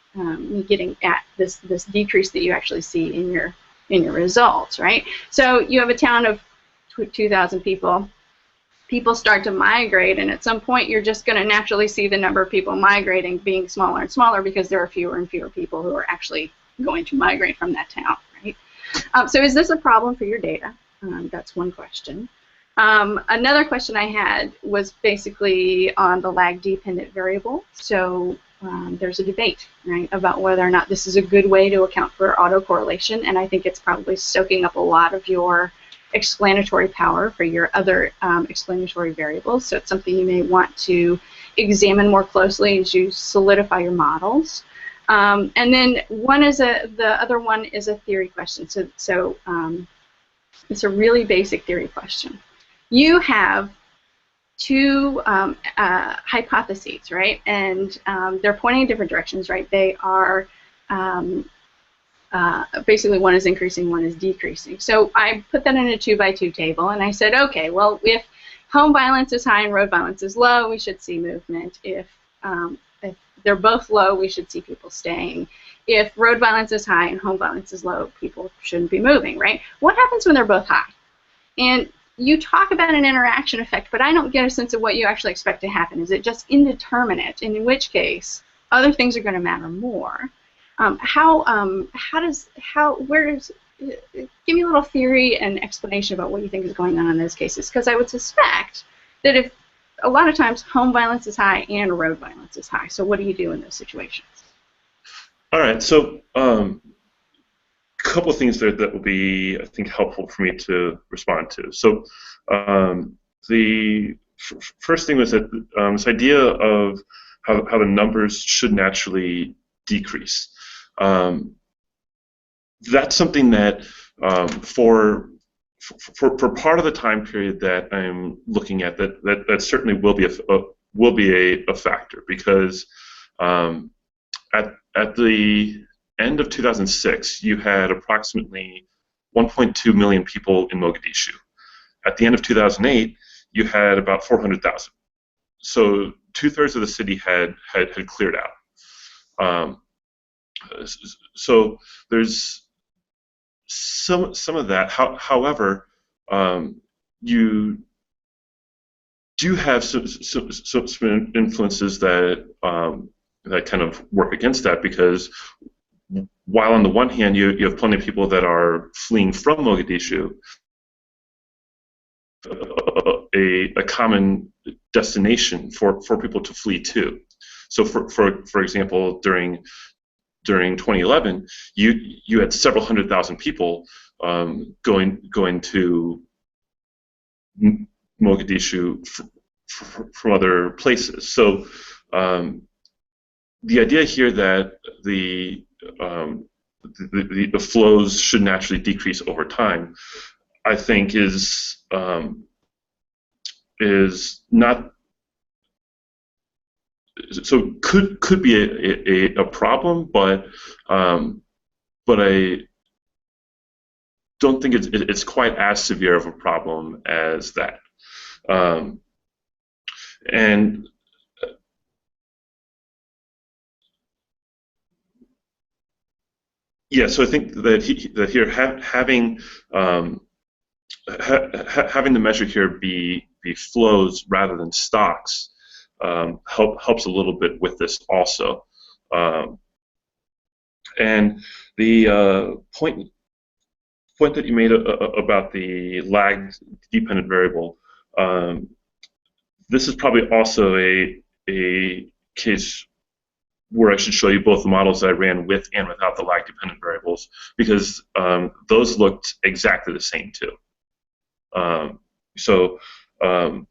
getting at this decrease that you actually see in your results, right? So you have a town of 2,000 people. People start to migrate, and at some point you're just going to naturally see the number of people migrating being smaller and smaller because there are fewer and fewer people who are actually going to migrate from that town, right? So is this a problem for your data? That's one question. Another question I had was basically on the lag-dependent variable. So there's a debate, right, about whether or not this is a good way to account for autocorrelation, and I think it's probably soaking up a lot of your explanatory power for your other explanatory variables. So it's something you may want to examine more closely as you solidify your models. And then the other one is a theory question. So it's a really basic theory question. You have two hypotheses, right? And they're pointing in different directions, right? They are basically one is increasing, one is decreasing. So I put that in a 2x2 table, and I said, okay, well, if home violence is high and road violence is low, we should see movement. If they're both low, we should see people staying. If road violence is high and home violence is low, people shouldn't be moving, right? What happens when they're both high? And you talk about an interaction effect, but I don't get a sense of what you actually expect to happen. Is it just indeterminate, and in which case other things are going to matter more? Give me a little theory and explanation about what you think is going on in those cases, because I would suspect that if a lot of times home violence is high and road violence is high. So what do you do in those situations? All right, so a couple of things there that will be, I think, helpful for me to respond to. So the first thing was that this idea of how the numbers should naturally decrease. That's something that for part of the time period that I'm looking at, that certainly will be a factor, because at the end of 2006, you had approximately 1.2 million people in Mogadishu. At the end of 2008, you had about 400,000. So 2/3 of the city had cleared out. So there's some of that. However, you do have some influences that kind of work against that, because while on the one hand you have plenty of people that are fleeing from Mogadishu, a common destination for people to flee to. So for example, during 2011, you had several 100,000 people going to Mogadishu from other places. So the idea here that the flows should naturally decrease over time, I think, is not, so could be a problem, but I don't think it's quite as severe of a problem as that. And yeah, so I think that here having having the measure here be flows rather than stocks helps a little bit with this also. And the point that you made about the lag dependent variable, this is probably also a case where I should show you both the models that I ran with and without the lag dependent variables, because those looked exactly the same too. So I'm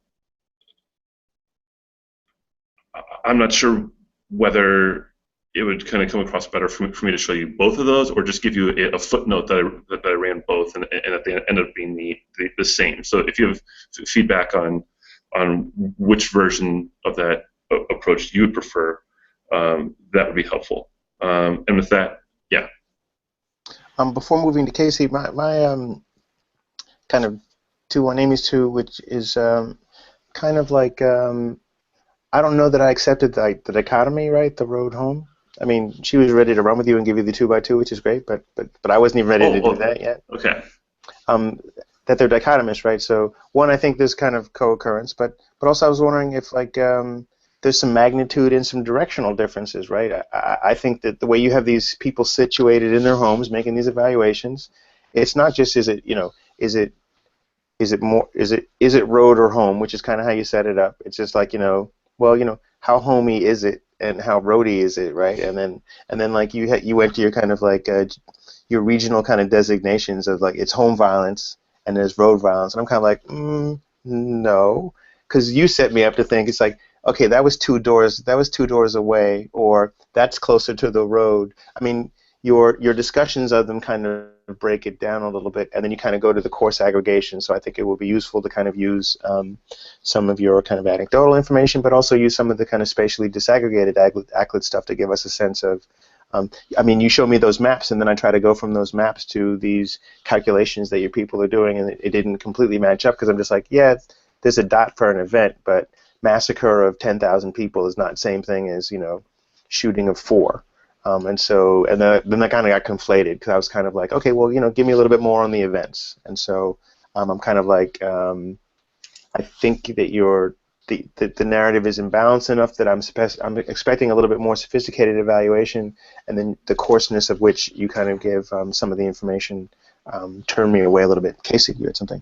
not sure whether it would kind of come across better for me to show you both of those, or just give you a footnote that I ran both, and that they end up being the same. So if you have feedback on which version of that approach you would prefer, that would be helpful. And with that, yeah. Before moving to Casey, my kind of 2 on Amy's 2, which is kind of like I don't know that I accepted the dichotomy, right? The road home. I mean, she was ready to run with you and give you the 2x2, which is great, but I wasn't even ready to do that yet. Okay. That they're dichotomous, right? So one, I think there's kind of co-occurrence, but also I was wondering if like there's some magnitude and some directional differences, right? I think that the way you have these people situated in their homes making these evaluations, it's not just is it road or home, which is kind of how you set it up. It's just like, well, how homey is it and how roady is it, right? And then like you went to your kind of like your regional kind of designations of like it's home violence and there's road violence, and I'm kind of like no, because you set me up to think it's like, okay, that was 2 doors away, or that's closer to the road. I mean, your discussions of them kind of break it down a little bit, and then you kind of go to the course aggregation. So I think it will be useful to kind of use some of your kind of anecdotal information, but also use some of the kind of spatially disaggregated ACLID stuff to give us a sense of, I mean, you show me those maps, and then I try to go from those maps to these calculations that your people are doing, and it didn't completely match up because I'm just like, yeah, there's a dot for an event, but massacre of 10,000 people is not the same thing as, shooting of 4. And then that kind of got conflated because I was kind of like, okay, well, give me a little bit more on the events. And so I'm kind of like, I think that the narrative is imbalanced enough that I'm expecting a little bit more sophisticated evaluation, and then the coarseness of which you kind of give some of the information turned me away a little bit. Casey, you had something?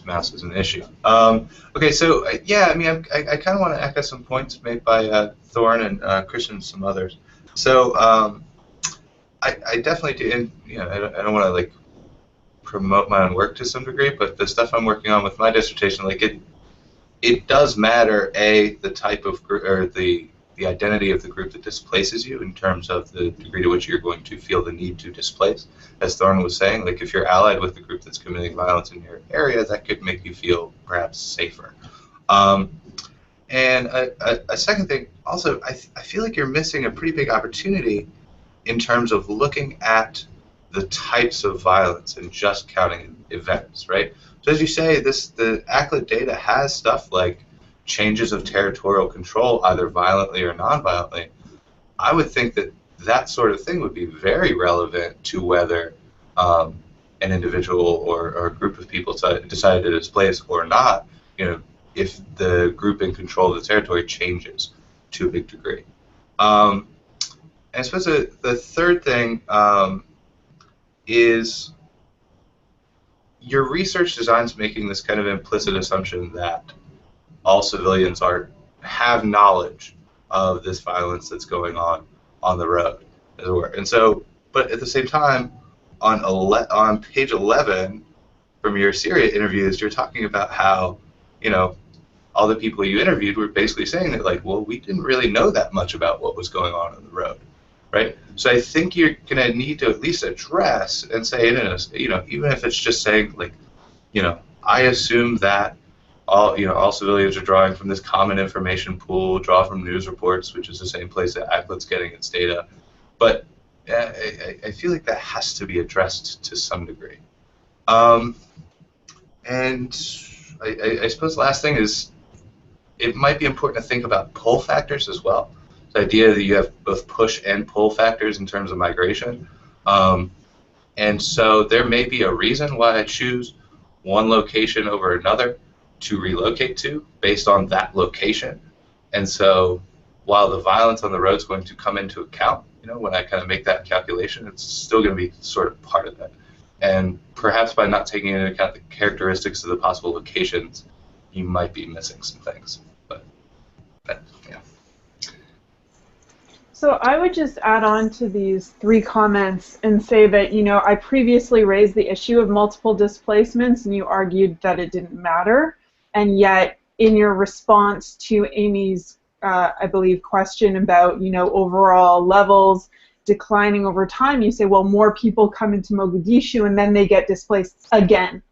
Mouse is an issue. Okay, so yeah, I mean, I kind of want to echo some points made by Thorin and Christian and some others. So I definitely do, and I don't want to like promote my own work to some degree, but the stuff I'm working on with my dissertation, like it does matter the type of group or the identity of the group that displaces you in terms of the degree to which you're going to feel the need to displace. As Thorin was saying, like if you're allied with the group that's committing violence in your area, that could make you feel perhaps safer. And a second thing, also, I feel like you're missing a pretty big opportunity in terms of looking at the types of violence and just counting events, right? So as you say, the ACLID data has stuff like changes of territorial control, either violently or non-violently. I would think that sort of thing would be very relevant to whether an individual or a group of people decided to displace or not, if the group in control of the territory changes to a big degree. And I suppose the third thing is your research design's making this kind of implicit assumption that all civilians have knowledge of this violence that's going on the road, as it were. And so, but at the same time, on page 11 from your Syria interviews, you're talking about how, all the people you interviewed were basically saying that, like, well, we didn't really know that much about what was going on the road, right? So I think you're going to need to at least address and say, even if it's just saying, like, I assume that all civilians are drawing from this common information pool, draw from news reports, which is the same place that ACLID's getting its data. But I feel like that has to be addressed to some degree. And I suppose the last thing is, it might be important to think about pull factors as well. The idea that you have both push and pull factors in terms of migration. And so there may be a reason why I choose one location over another to relocate to based on that location. And so while the violence on the road is going to come into account, when I kind of make that calculation, it's still going to be sort of part of it. And perhaps by not taking into account the characteristics of the possible locations, you might be missing some things. But yeah. So I would just add on to these 3 comments and say that, I previously raised the issue of multiple displacements, and you argued that it didn't matter. And yet, in your response to Amy's, I believe, question about, overall levels declining over time, you say, well, more people come into Mogadishu and then they get displaced again,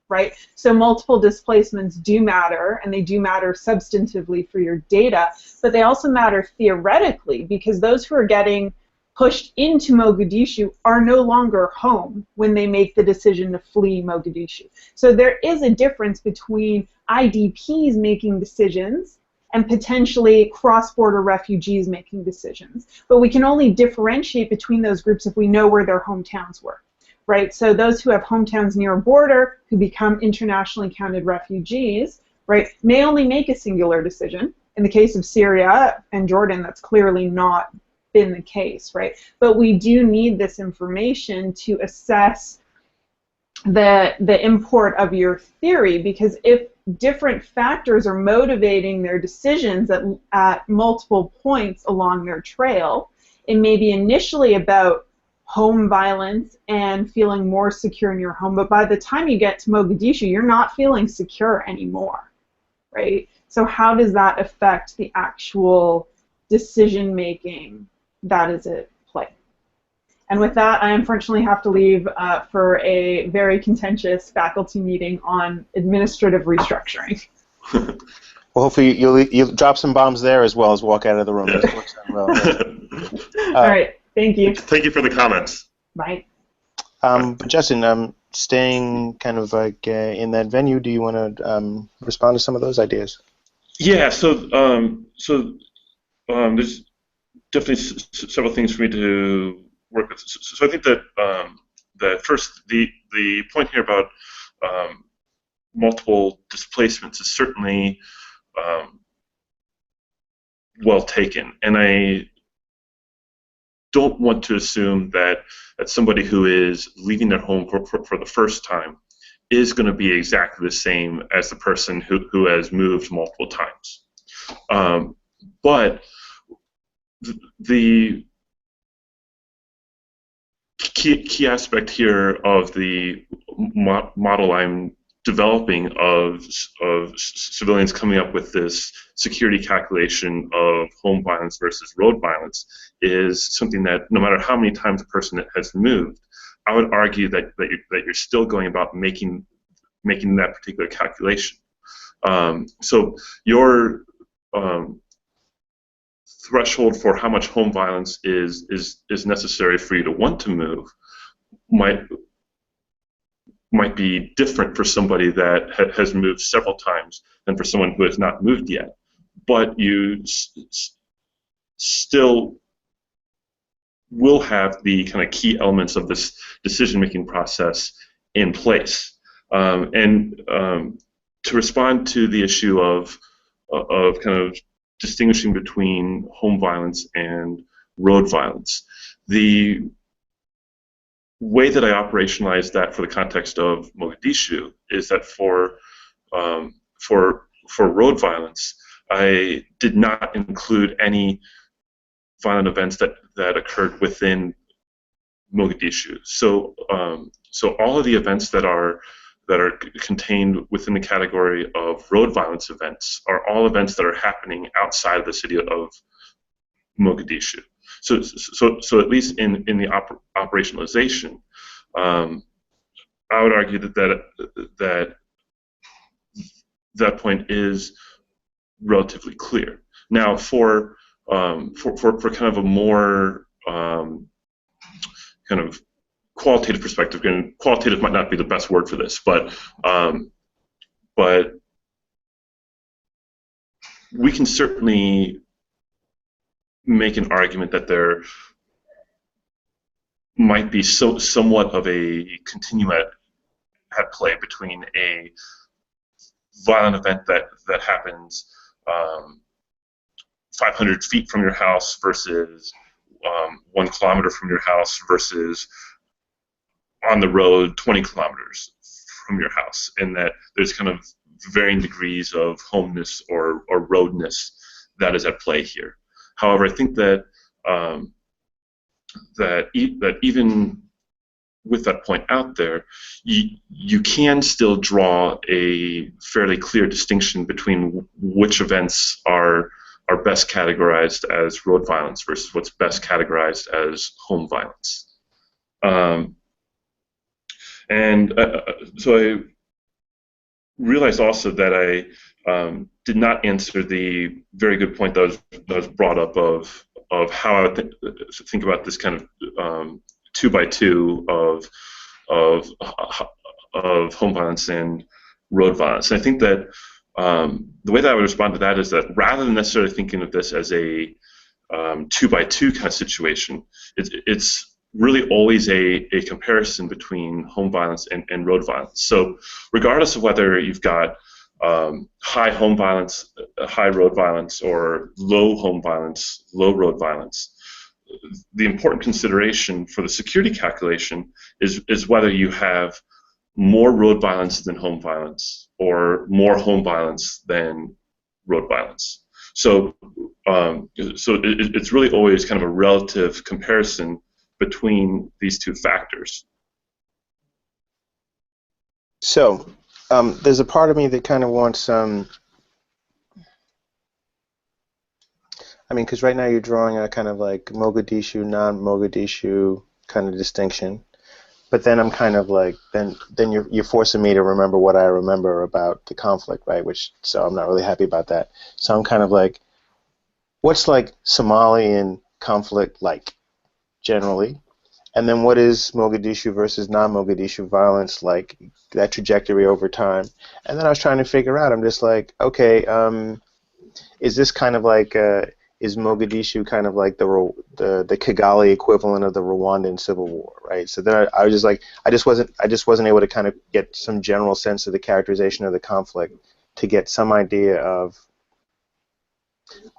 right? So multiple displacements do matter, and they do matter substantively for your data, but they also matter theoretically, because those who are getting pushed into Mogadishu are no longer home when they make the decision to flee Mogadishu. So there is a difference between IDPs making decisions and potentially cross-border refugees making decisions. But we can only differentiate between those groups if we know where their hometowns were, right? So those who have hometowns near a border, who become internationally counted refugees, right, may only make a singular decision. In the case of Syria and Jordan, that's clearly not been the case, right? But we do need this information to assess the import of your theory, because if different factors are motivating their decisions at multiple points along their trail, it may be initially about home violence and feeling more secure in your home, but by the time you get to Mogadishu, you're not feeling secure anymore, right? So how does that affect the actual decision making that is at play? And with that, I unfortunately have to leave for a very contentious faculty meeting on administrative restructuring. Well, hopefully you'll drop some bombs there as well as walk out of the room. All right, thank you. Thank you for the comments. Bye. But Justin, staying kind of like in that venue, do you want to respond to some of those ideas? Yeah. So there's definitely several things for me to work with. So I think that that first, the point here about multiple displacements is certainly well taken, and I don't want to assume that somebody who is leaving their home for the first time is going to be exactly the same as the person who has moved multiple times. But the key aspect here of the model I'm developing of civilians coming up with this security calculation of home violence versus road violence is something that no matter how many times a person has moved, I would argue that you're still going about making that particular calculation. So your threshold for how much home violence is necessary for you to want to move might be different for somebody that has moved several times than for someone who has not moved yet. But you still will have the kind of key elements of this decision-making process in place. And to respond to the issue of kind of distinguishing between home violence and road violence, the way that I operationalize that for the context of Mogadishu is that for road violence, I did not include any violent events that occurred within Mogadishu. So so all of the events that are contained within the category of road violence events are all events that are happening outside of the city of Mogadishu. So at least in the operationalization, I would argue that point is relatively clear. Now, for kind of a more kind of qualitative perspective, and qualitative might not be the best word for this, but we can certainly make an argument that there might be somewhat of a continuum at play between a violent event that happens 500 feet from your house versus 1 kilometer from your house versus on the road 20 kilometers from your house, and that there's kind of varying degrees of homeness or roadness that is at play here. However, I think that that even with that point out there, you can still draw a fairly clear distinction between which events are best categorized as road violence versus what's best categorized as home violence. So I realized also that I did not answer the very good point that was brought up of how I would think about this kind of 2x2 of home violence and road violence. And I think that the way that I would respond to that is that rather than necessarily thinking of this as a 2x2 kind of situation, it's really always a comparison between home violence and road violence. So regardless of whether you've got high home violence, high road violence, or low home violence, low road violence, the important consideration for the security calculation is whether you have more road violence than home violence or more home violence than road violence. So, it's really always kind of a relative comparison between these two factors. So, there's a part of me that kind of wants I mean, because right now you're drawing a kind of like Mogadishu, non-Mogadishu kind of distinction, but then I'm kind of like, then you're forcing me to remember what I remember about the conflict, right? So I'm not really happy about that. So I'm kind of like, what's like Somalian conflict like, generally? And then what is Mogadishu versus non-Mogadishu violence like, that trajectory over time? And then I was trying to figure out, I'm just like, okay, is this kind of like, is Mogadishu kind of like the Kigali equivalent of the Rwandan Civil War, right? So then I was just like, I just wasn't able to kind of get some general sense of the characterization of the conflict to get some idea of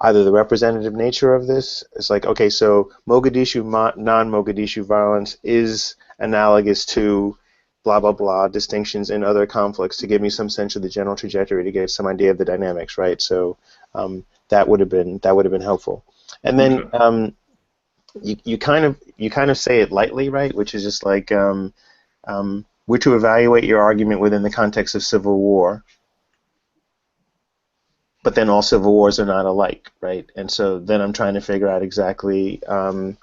either the representative nature of this. It's like, okay, so Mogadishu non-Mogadishu violence is analogous to blah blah blah distinctions in other conflicts, to give me some sense of the general trajectory, to get some idea of the dynamics, right? So that would have been helpful. And then you kind of say it lightly, right? Which is just like we're to evaluate your argument within the context of civil war, but then all civil wars are not alike, right? And so then I'm trying to figure out exactly on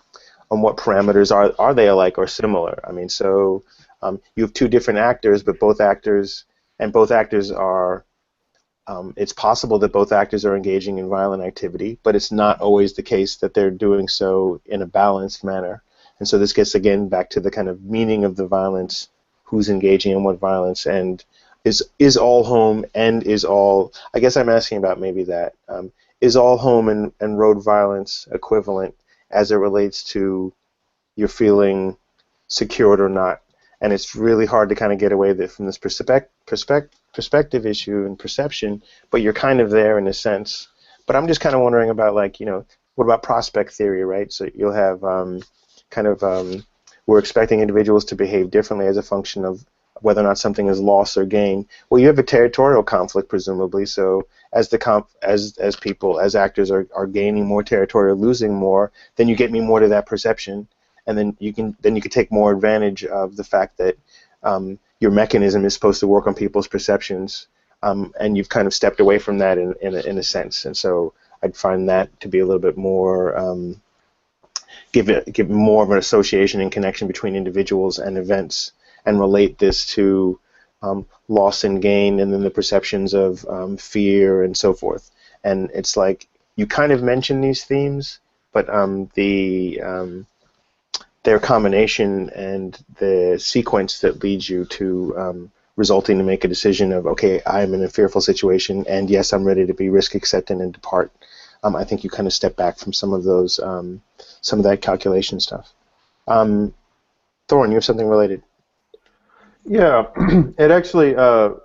what parameters are they alike or similar. I mean, so you have two different actors, but both actors are. It's possible that both actors are engaging in violent activity, but it's not always the case that they're doing so in a balanced manner. And so this gets again back to the kind of meaning of the violence, who's engaging in what violence, and is all home and is all, I guess I'm asking about maybe that, is all home and road violence equivalent as it relates to you're feeling secured or not? And it's really hard to kind of get away from this perspective issue and perception, but you're kind of there in a sense. But I'm just kind of wondering about, like, what about prospect theory, right? So you'll have we're expecting individuals to behave differently as a function of whether or not something is loss or gain. Well, you have a territorial conflict, presumably. So as actors are gaining more territory or losing more, then you get me more to that perception. and then you can take more advantage of the fact that your mechanism is supposed to work on people's perceptions, and you've kind of stepped away from that in a sense. And so I'd find that to be a little bit more give more of an association and connection between individuals and events, and relate this to loss and gain, and then the perceptions of fear and so forth. And it's like you kind of mention these themes, but their combination and the sequence that leads you to resulting to make a decision of, okay, I'm in a fearful situation, and yes, I'm ready to be risk acceptant and depart. I think you kind of step back from some of those, some of that calculation stuff. Thorin, you have something related? Yeah, it actually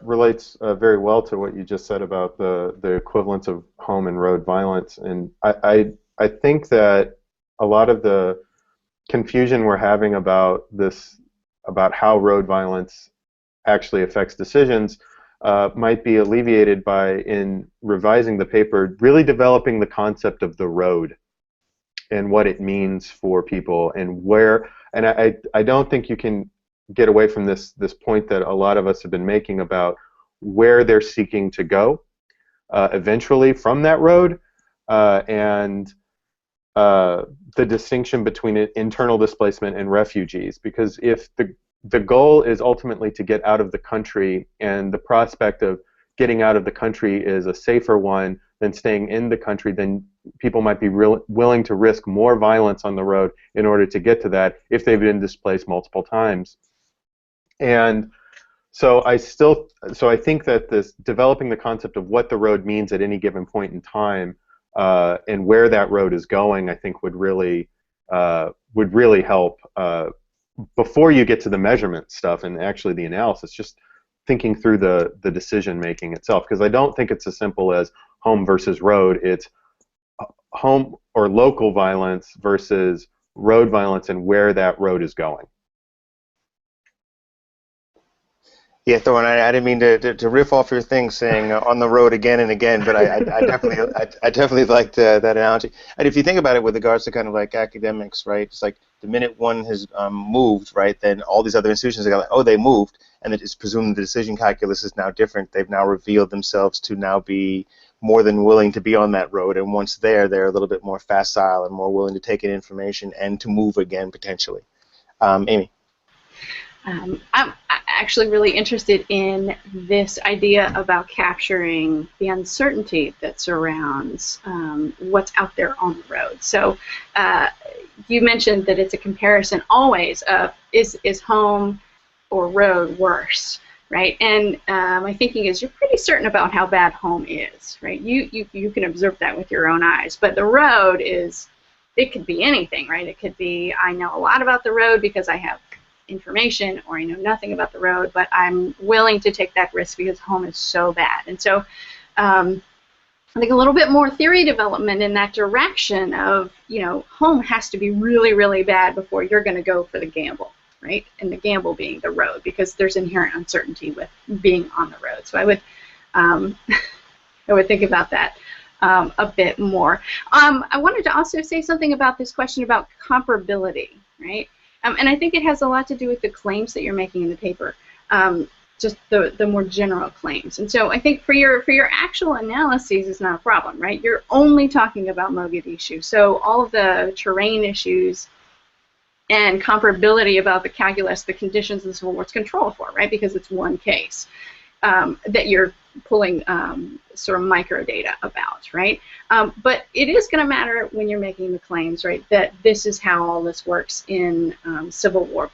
relates very well to what you just said about the equivalence of home and road violence, and I think that a lot of the confusion we're having about this, about how road violence actually affects decisions, might be alleviated by, in revising the paper, really developing the concept of the road and what it means for people, and where. And I don't think you can get away from this point that a lot of us have been making about where they're seeking to go eventually from that road, and the distinction between internal displacement and refugees. Because if the goal is ultimately to get out of the country, and the prospect of getting out of the country is a safer one than staying in the country, then people might be willing to risk more violence on the road in order to get to that if they've been displaced multiple times. And so I think that this developing the concept of what the road means at any given point in time, and where that road is going, I think would really help before you get to the measurement stuff and actually the analysis. Just thinking through the decision making itself, because I don't think it's as simple as home versus road. It's home or local violence versus road violence, and where that road is going. Yeah, Thorin, I didn't mean to riff off your thing saying on the road again and again, but I definitely liked that analogy. And if you think about it with regards to kind of like academics, right? It's like the minute one has moved, right, then all these other institutions are like, oh, they moved, and it's presumed the decision calculus is now different. They've now revealed themselves to now be more than willing to be on that road, and once they're a little bit more facile and more willing to take in information and to move again potentially. Amy. I'm actually really interested in this idea about capturing the uncertainty that surrounds what's out there on the road. So you mentioned that it's a comparison always of is home or road worse, right? And my thinking is you're pretty certain about how bad home is, right? You can observe that with your own eyes, but the road is, it could be anything, right? It could be I know a lot about the road because I have information, or I know nothing about the road, but I'm willing to take that risk because home is so bad. And so I think a little bit more theory development in that direction of, home has to be really, really bad before you're going to go for the gamble, right? And the gamble being the road, because there's inherent uncertainty with being on the road. So I would think about that a bit more. I wanted to also say something about this question about comparability, right? And I think it has a lot to do with the claims that you're making in the paper, just the more general claims. And so I think for your actual analyses, it's not a problem, right? You're only talking about Mogadishu. So all of the terrain issues and comparability about the calculus, the conditions and civil war's controlled for, right? Because it's one case that you're pulling sort of microdata about, right? But it is going to matter when you're making the claims, right, that this is how all this works in civil war.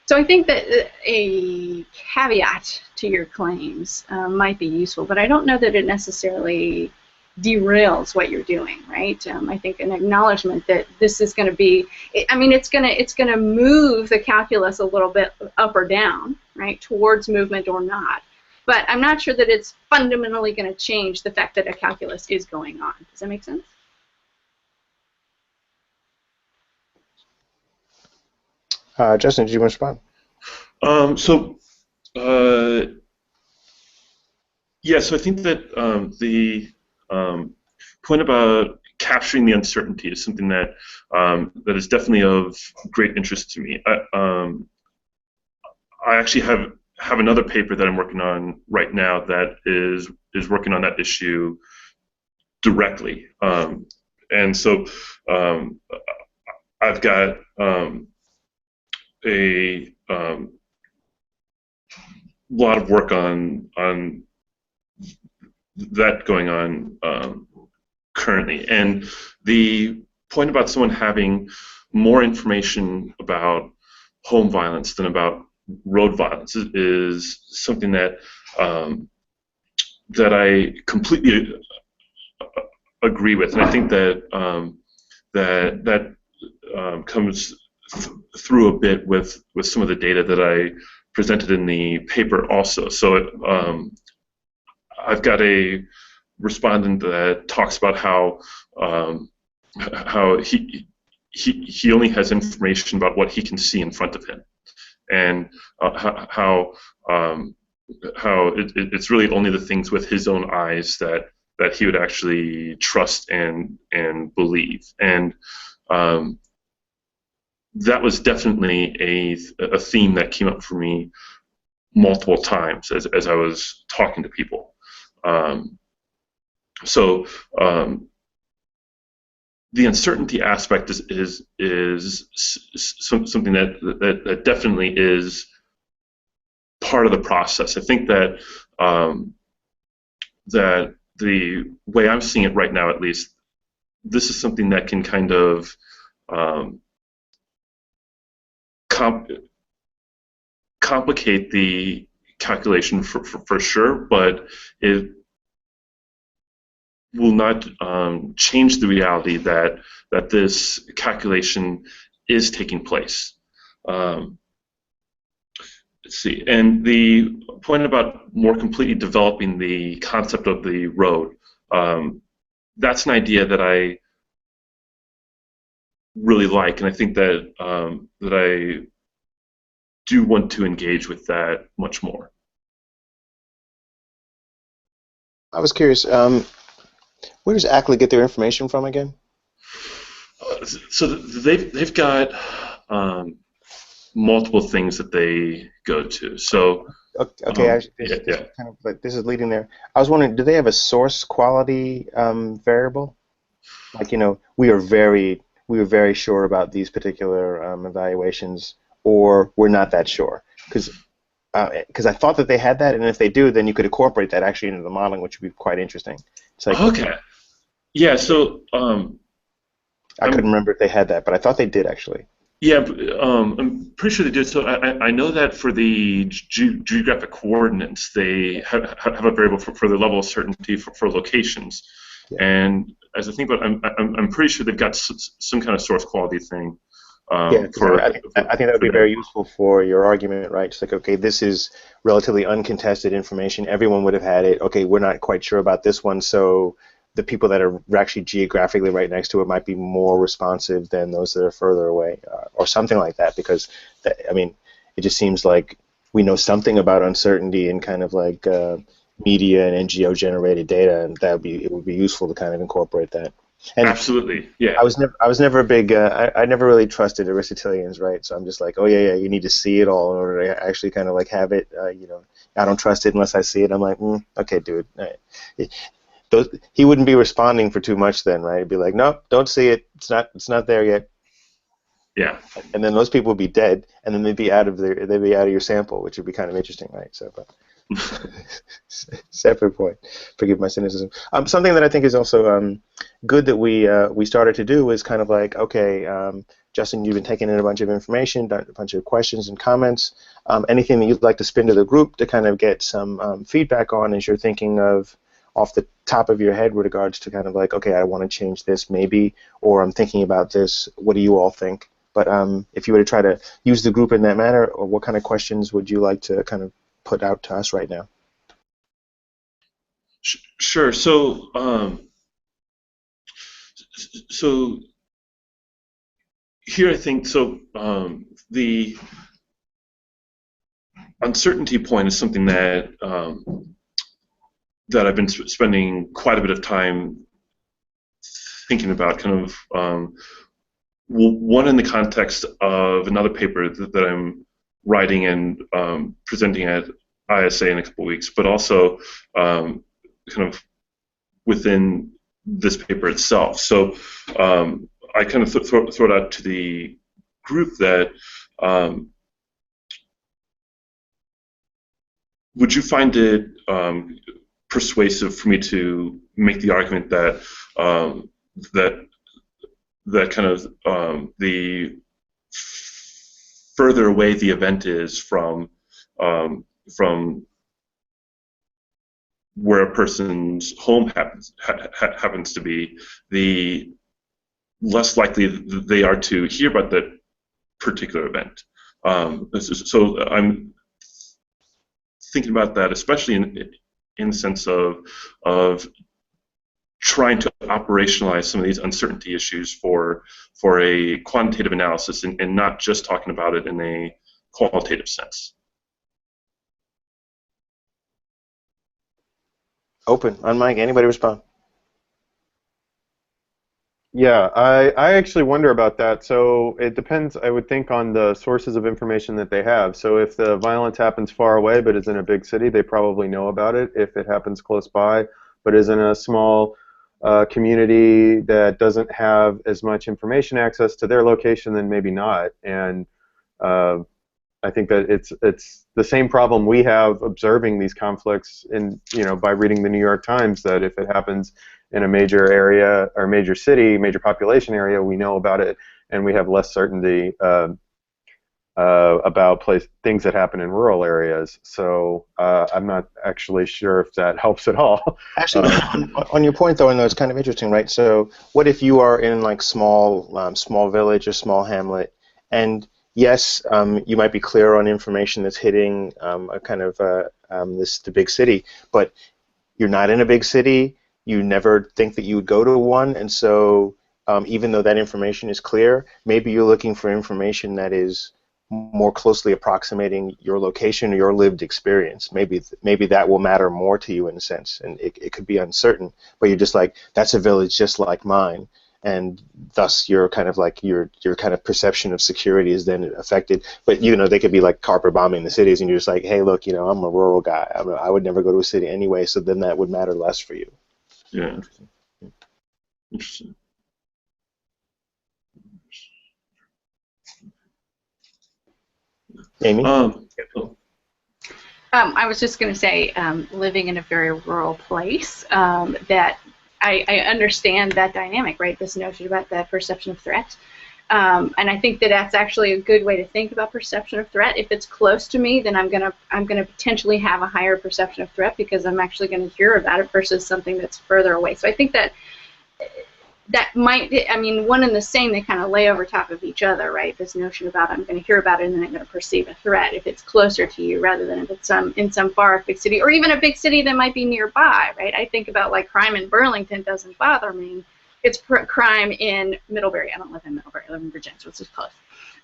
So I think that a caveat to your claims might be useful, but I don't know that it necessarily derails what you're doing, right? I think an acknowledgement that this is going to be, it's going to move the calculus a little bit up or down, right, towards movement or not. But I'm not sure that it's fundamentally going to change the fact that a calculus is going on. Does that make sense? Justin, did you want to respond? So I think that the point about capturing the uncertainty is something that that is definitely of great interest to me. I actually have another paper that I'm working on right now that is working on that issue directly, and so I've got a lot of work on that going on currently. And the point about someone having more information about home violence than about road violence is something that that I completely agree with, and I think that that comes through a bit with some of the data that I presented in the paper also. So I've got a respondent that talks about how he only has information about what he can see in front of him, and how it's really only the things with his own eyes that he would actually trust and believe. And that was definitely a theme that came up for me multiple times as I was talking to people. So the uncertainty aspect is something that definitely is part of the process. I think that that the way I'm seeing it right now, at least, this is something that can kind of complicate the calculation for sure, but it will not change the reality that this calculation is taking place. Let's see, and the point about more completely developing the concept of the road, that's an idea that I really like, and I think that that I do want to engage with that much more. I was curious, where does Ackley get their information from again? So they've got multiple things that they go to. So okay, actually, kind of like this is leading there. I was wondering, do they have a source quality variable? Like, you know, we were very sure about these particular evaluations, or we're not that sure, because I thought that they had that, and if they do, then you could incorporate that actually into the modeling, which would be quite interesting. It's like, okay, yeah. So I couldn't remember if they had that, but I thought they did actually. Yeah, I'm pretty sure they did. So I know that for the geographic coordinates, they have a variable for the level of certainty for locations. Yeah. And as I think about it, I'm pretty sure they've got some kind of source quality thing. I think that would be very useful for your argument, right? It's like, okay, this is relatively uncontested information. Everyone would have had it. Okay, we're not quite sure about this one, so the people that are actually geographically right next to it might be more responsive than those that are further away, or something like that, because, I mean, it just seems like we know something about uncertainty in kind of like media and NGO-generated data, and it would be useful to kind of incorporate that. And absolutely, yeah. I was never a big. I never really trusted Aristotelians, right? So I'm just like, oh yeah, you need to see it all in order to actually kind of like have it. You know, I don't trust it unless I see it. I'm like, okay, dude. He wouldn't be responding for too much then, right? He'd be like, nope, don't see it. It's not there yet. Yeah. And then those people would be dead, and then they'd be out of your sample, which would be kind of interesting, right? So, but separate point. Forgive my cynicism. Something that I think is also good that we started to do is kind of like, okay, Justin, you've been taking in a bunch of information, a bunch of questions and comments. Anything that you'd like to spin to the group to kind of get some feedback on as you're thinking of off the top of your head with regards to kind of like, okay, I want to change this maybe, or I'm thinking about this. What do you all think? But if you were to try to use the group in that manner, or what kind of questions would you like to kind of put out to us right now? Sure. So, so here I think the uncertainty point is something that that I've been spending quite a bit of time thinking about kind of one in the context of another paper that I'm writing and presenting at ISA in a couple of weeks, but also kind of within this paper itself. So I kind of throw it out to the group that would you find it persuasive for me to make the argument that that kind of the further away the event is from where a person's home happens to be, the less likely they are to hear about that particular event. So I'm thinking about that, especially in the sense of trying to operationalize some of these uncertainty issues for a quantitative analysis and not just talking about it in a qualitative sense. Open, on mic, anybody respond? Yeah, I actually wonder about that. So it depends, I would think, on the sources of information that they have. So if the violence happens far away but is in a big city, they probably know about it. If it happens close by but is in a small community that doesn't have as much information access to their location, then maybe not. And I think that it's the same problem we have observing these conflicts in, by reading the New York Times, that if it happens in a major area or major city, major population area, we know about it, and we have less certainty about things that happen in rural areas. So I'm not actually sure if that helps at all. Actually, on your point though, I know it's kind of interesting, right? So what if you are in like small village or small hamlet, and yes, you might be clear on information that's hitting a kind of the big city, but you're not in a big city. You never think that you would go to one, and so even though that information is clear, maybe you're looking for information that is more closely approximating your location or your lived experience. Maybe that will matter more to you in a sense, and it could be uncertain, but you're just like, that's a village just like mine, and thus your kind of like your kind of perception of security is then affected. But they could be like carpet bombing the cities, and you're just like, hey, look, I'm a rural guy. I would never go to a city anyway, so then that would matter less for you. Yeah. Interesting. Amy? I was just going to say, living in a very rural place, that I understand that dynamic, right? This notion about the perception of threat. And I think that that's actually a good way to think about perception of threat. If it's close to me, then I'm gonna potentially have a higher perception of threat because I'm actually going to hear about it versus something that's further away. So I think that might, one and the same, they kind of lay over top of each other, right? This notion about I'm going to hear about it and then I'm going to perceive a threat if it's closer to you rather than if it's in some far big city, or even a big city that might be nearby, right? I think about like crime in Burlington doesn't bother me. It's crime in Middlebury. I don't live in Middlebury. I live in Virginia, so it's just close.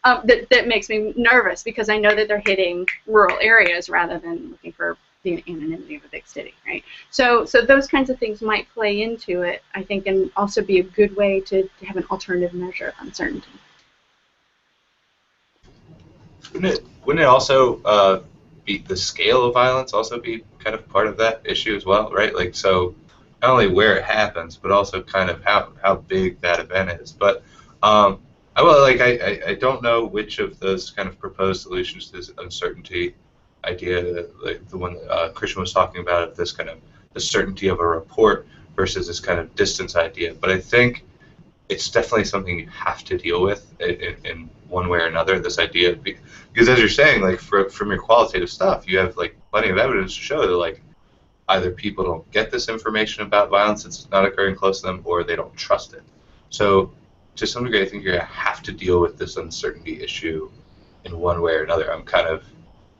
That makes me nervous because I know that they're hitting rural areas rather than looking for the anonymity of a big city, right? So those kinds of things might play into it, I think, and also be a good way to have an alternative measure of uncertainty. Wouldn't it also be the scale of violence also be kind of part of that issue as well, right? Like, so not only where it happens, but also kind of how big that event is. But I don't know which of those kind of proposed solutions to this uncertainty idea, like the one that Christian was talking about, of this kind of the certainty of a report versus this kind of distance idea. But I think it's definitely something you have to deal with in one way or another, this idea, because as you're saying, like from your qualitative stuff, you have like plenty of evidence to show that like either people don't get this information about violence that's not occurring close to them, or they don't trust it. So to some degree, I think you're going to have to deal with this uncertainty issue in one way or another. I'm kind of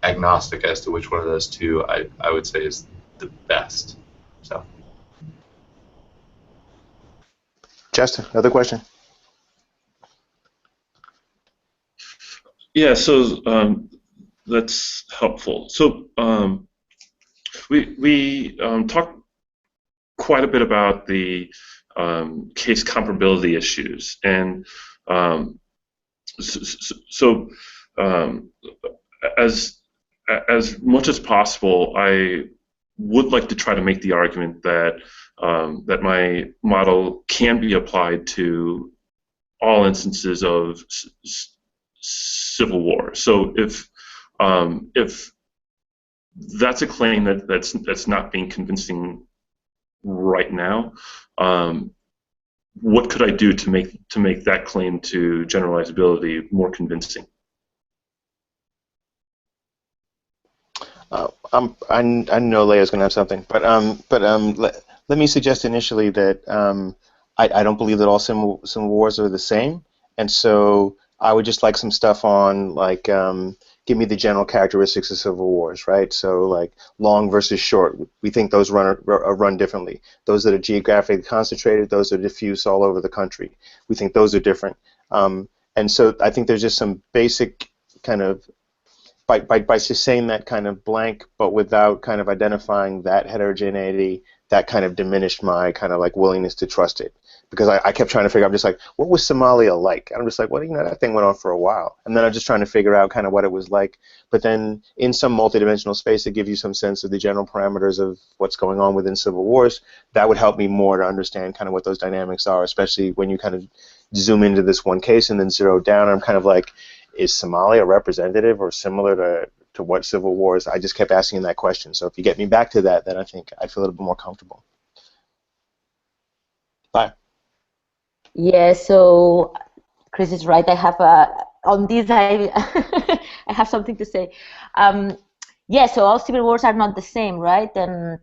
agnostic as to which one of those two I would say is the best. So, Justin, another question? Yeah, so that's helpful. So we talked quite a bit about the case comparability issues. And as much as possible, I would like to try to make the argument that that my model can be applied to all instances of civil war. So if that's a claim that's not being convincing right now, what could I do to make that claim to generalizability more convincing? I know Leia's going to have something, but let me suggest initially that I don't believe that all civil wars are the same, and so I would just like some stuff on, like, give me the general characteristics of civil wars, right? So, like, long versus short, we think those run differently. Those that are geographically concentrated, those that are diffuse all over the country, we think those are different. And so I think there's just some basic kind of, by just saying that kind of blank, but without kind of identifying that heterogeneity, that kind of diminished my kind of like willingness to trust it. Because I kept trying to figure out, I'm just like, what was Somalia like? And I'm just like, well, that thing went on for a while. And then I'm just trying to figure out kind of what it was like. But then in some multidimensional space, it gives you some sense of the general parameters of what's going on within civil wars. That would help me more to understand kind of what those dynamics are, especially when you kind of zoom into this one case and then zero down. I'm kind of like, is Somalia representative or similar to what civil wars? I just kept asking that question. So if you get me back to that, then I think I'd feel a little bit more comfortable. Bye. Yeah, so Chris is right. I have on this I I have something to say. Yeah, so all civil wars are not the same, right? And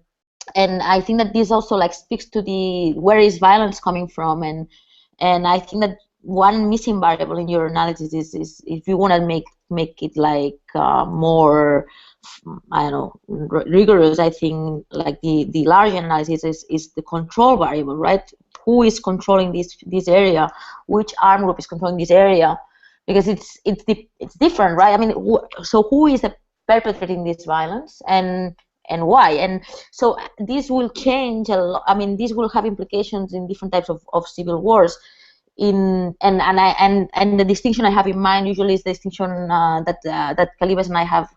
I think that this also like speaks to the where is violence coming from, and I think that one missing variable in your analysis is if you want to make it like more, I don't know, rigorous. I think like the large analysis is the control variable, right? Who is controlling this area? Which arm group is controlling this area? Because it's different, right? I mean, so who is perpetrating this violence and why? And so this will change a lot. I mean, this will have implications in different types of civil wars. And the distinction I have in mind usually is the distinction that Calibas and I have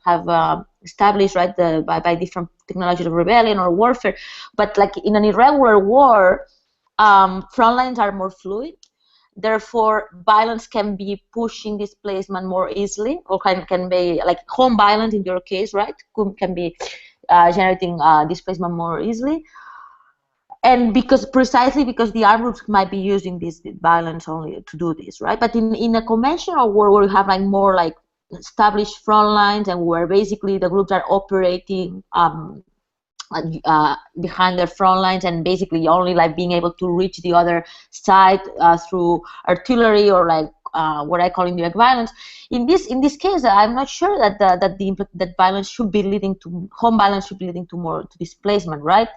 established, right, by different technologies of rebellion or warfare. But like in an irregular war, front lines are more fluid. Therefore, violence can be pushing displacement more easily, or can be like home violence in your case, right? Can be generating displacement more easily. And precisely because the armed groups might be using this violence only to do this, right? But in a conventional war where you have like more like established front lines and where basically the groups are operating behind their front lines and basically only like being able to reach the other side through artillery or like what I call indirect violence. In this case, I'm not sure that violence should be leading to home violence should be leading to more to displacement, right?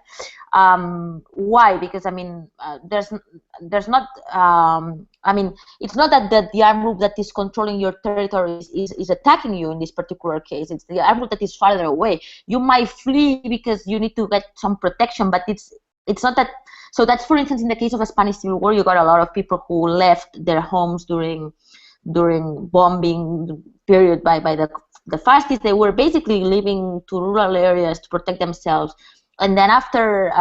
Why? Because I mean, there's not. I mean, it's not that the armed group that is controlling your territory is attacking you in this particular case. It's the armed group that is farther away. You might flee because you need to get some protection, but it's not that. So that's, for instance, in the case of the Spanish Civil War, you got a lot of people who left their homes during bombing period by the fascists. They were basically living to rural areas to protect themselves. And then after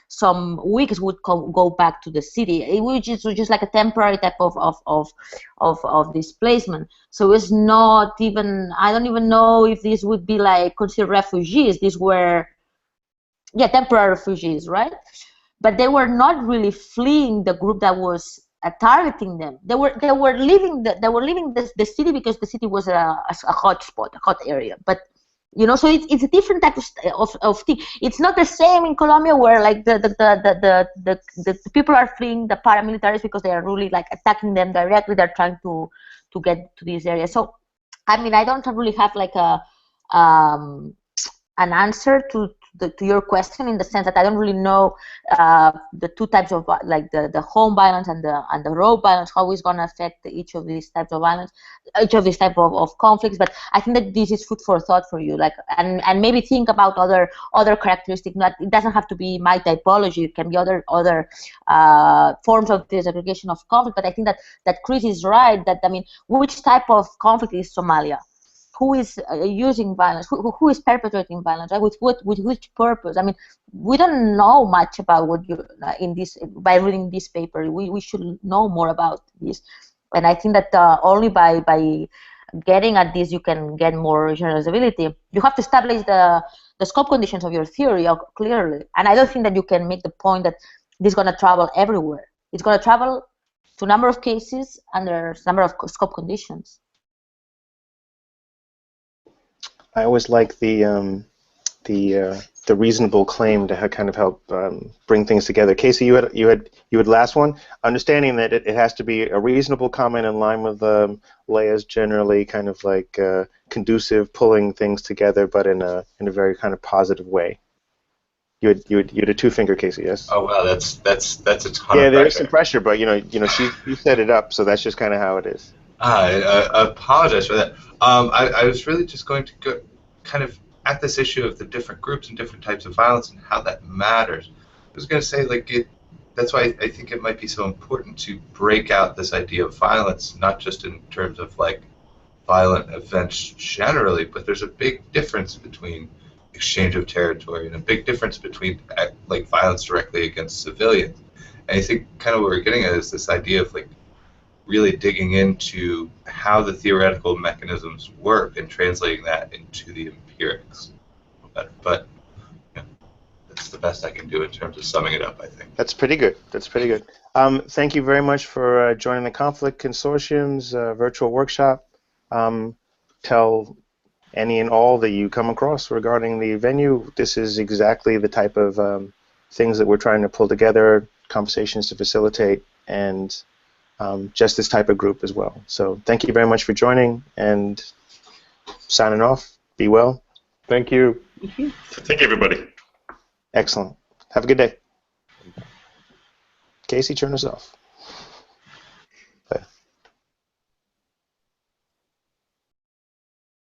some weeks would go back to the city, which is just like a temporary type of displacement. So it's not even, I don't even know if this would be like considered refugees. These were, yeah, temporary refugees, right? But they were not really fleeing the group that was targeting them. They were leaving the city because the city was a hot spot, a hot area. But you know, so it's a different type of thing. It's not the same in Colombia where like the people are fleeing the paramilitaries because they are really like attacking them directly. They're trying to get to this area. So I mean, I don't really have like an answer to to your question, in the sense that I don't really know the two types of, like the home violence and the road violence, how it's going to affect each of these types of violence, each of these type of conflicts. But I think that this is food for thought for you, like, and maybe think about other characteristics. It doesn't have to be my typology. It can be other forms of disaggregation of conflict. But I think that Chris is right. That, I mean, which type of conflict is Somalia? Who is using violence? Who is perpetrating violence? Right? With which purpose? I mean, we don't know much about what you in this by reading this paper. We should know more about this, and I think that only by getting at this you can get more generalizability. You have to establish the scope conditions of your theory clearly, and I don't think that you can make the point that this is going to travel everywhere. It's going to travel to a number of cases under a number of scope conditions. I always like the reasonable claim to kind of help bring things together. Casey, you had last one, understanding that it has to be a reasonable comment in line with Laia's generally kind of like conducive, pulling things together, but in a very kind of positive way. You had a two-finger, Casey, yes? Oh wow, that's a ton of pressure. Yeah, there's some pressure, but you know she set it up, so that's just kind of how it is. I apologize for that. I was really just going to go kind of at this issue of the different groups and different types of violence and how that matters. I was going to say, like, that's why I think it might be so important to break out this idea of violence, not just in terms of like violent events generally, but there's a big difference between exchange of territory and a big difference between like violence directly against civilians. And I think kind of what we're getting at is this idea of like really digging into how the theoretical mechanisms work and translating that into the empirics. But you know, that's the best I can do in terms of summing it up, I think. That's pretty good. That's pretty good. Thank you very much for joining the Conflict Consortium's virtual workshop. Tell any and all that you come across regarding the venue. This is exactly the type of things that we're trying to pull together, conversations to facilitate, and just this type of group as well. So thank you very much for joining, and signing off. Be well. Thank you. Thank you, everybody. Excellent. Have a good day. Casey, turn us off.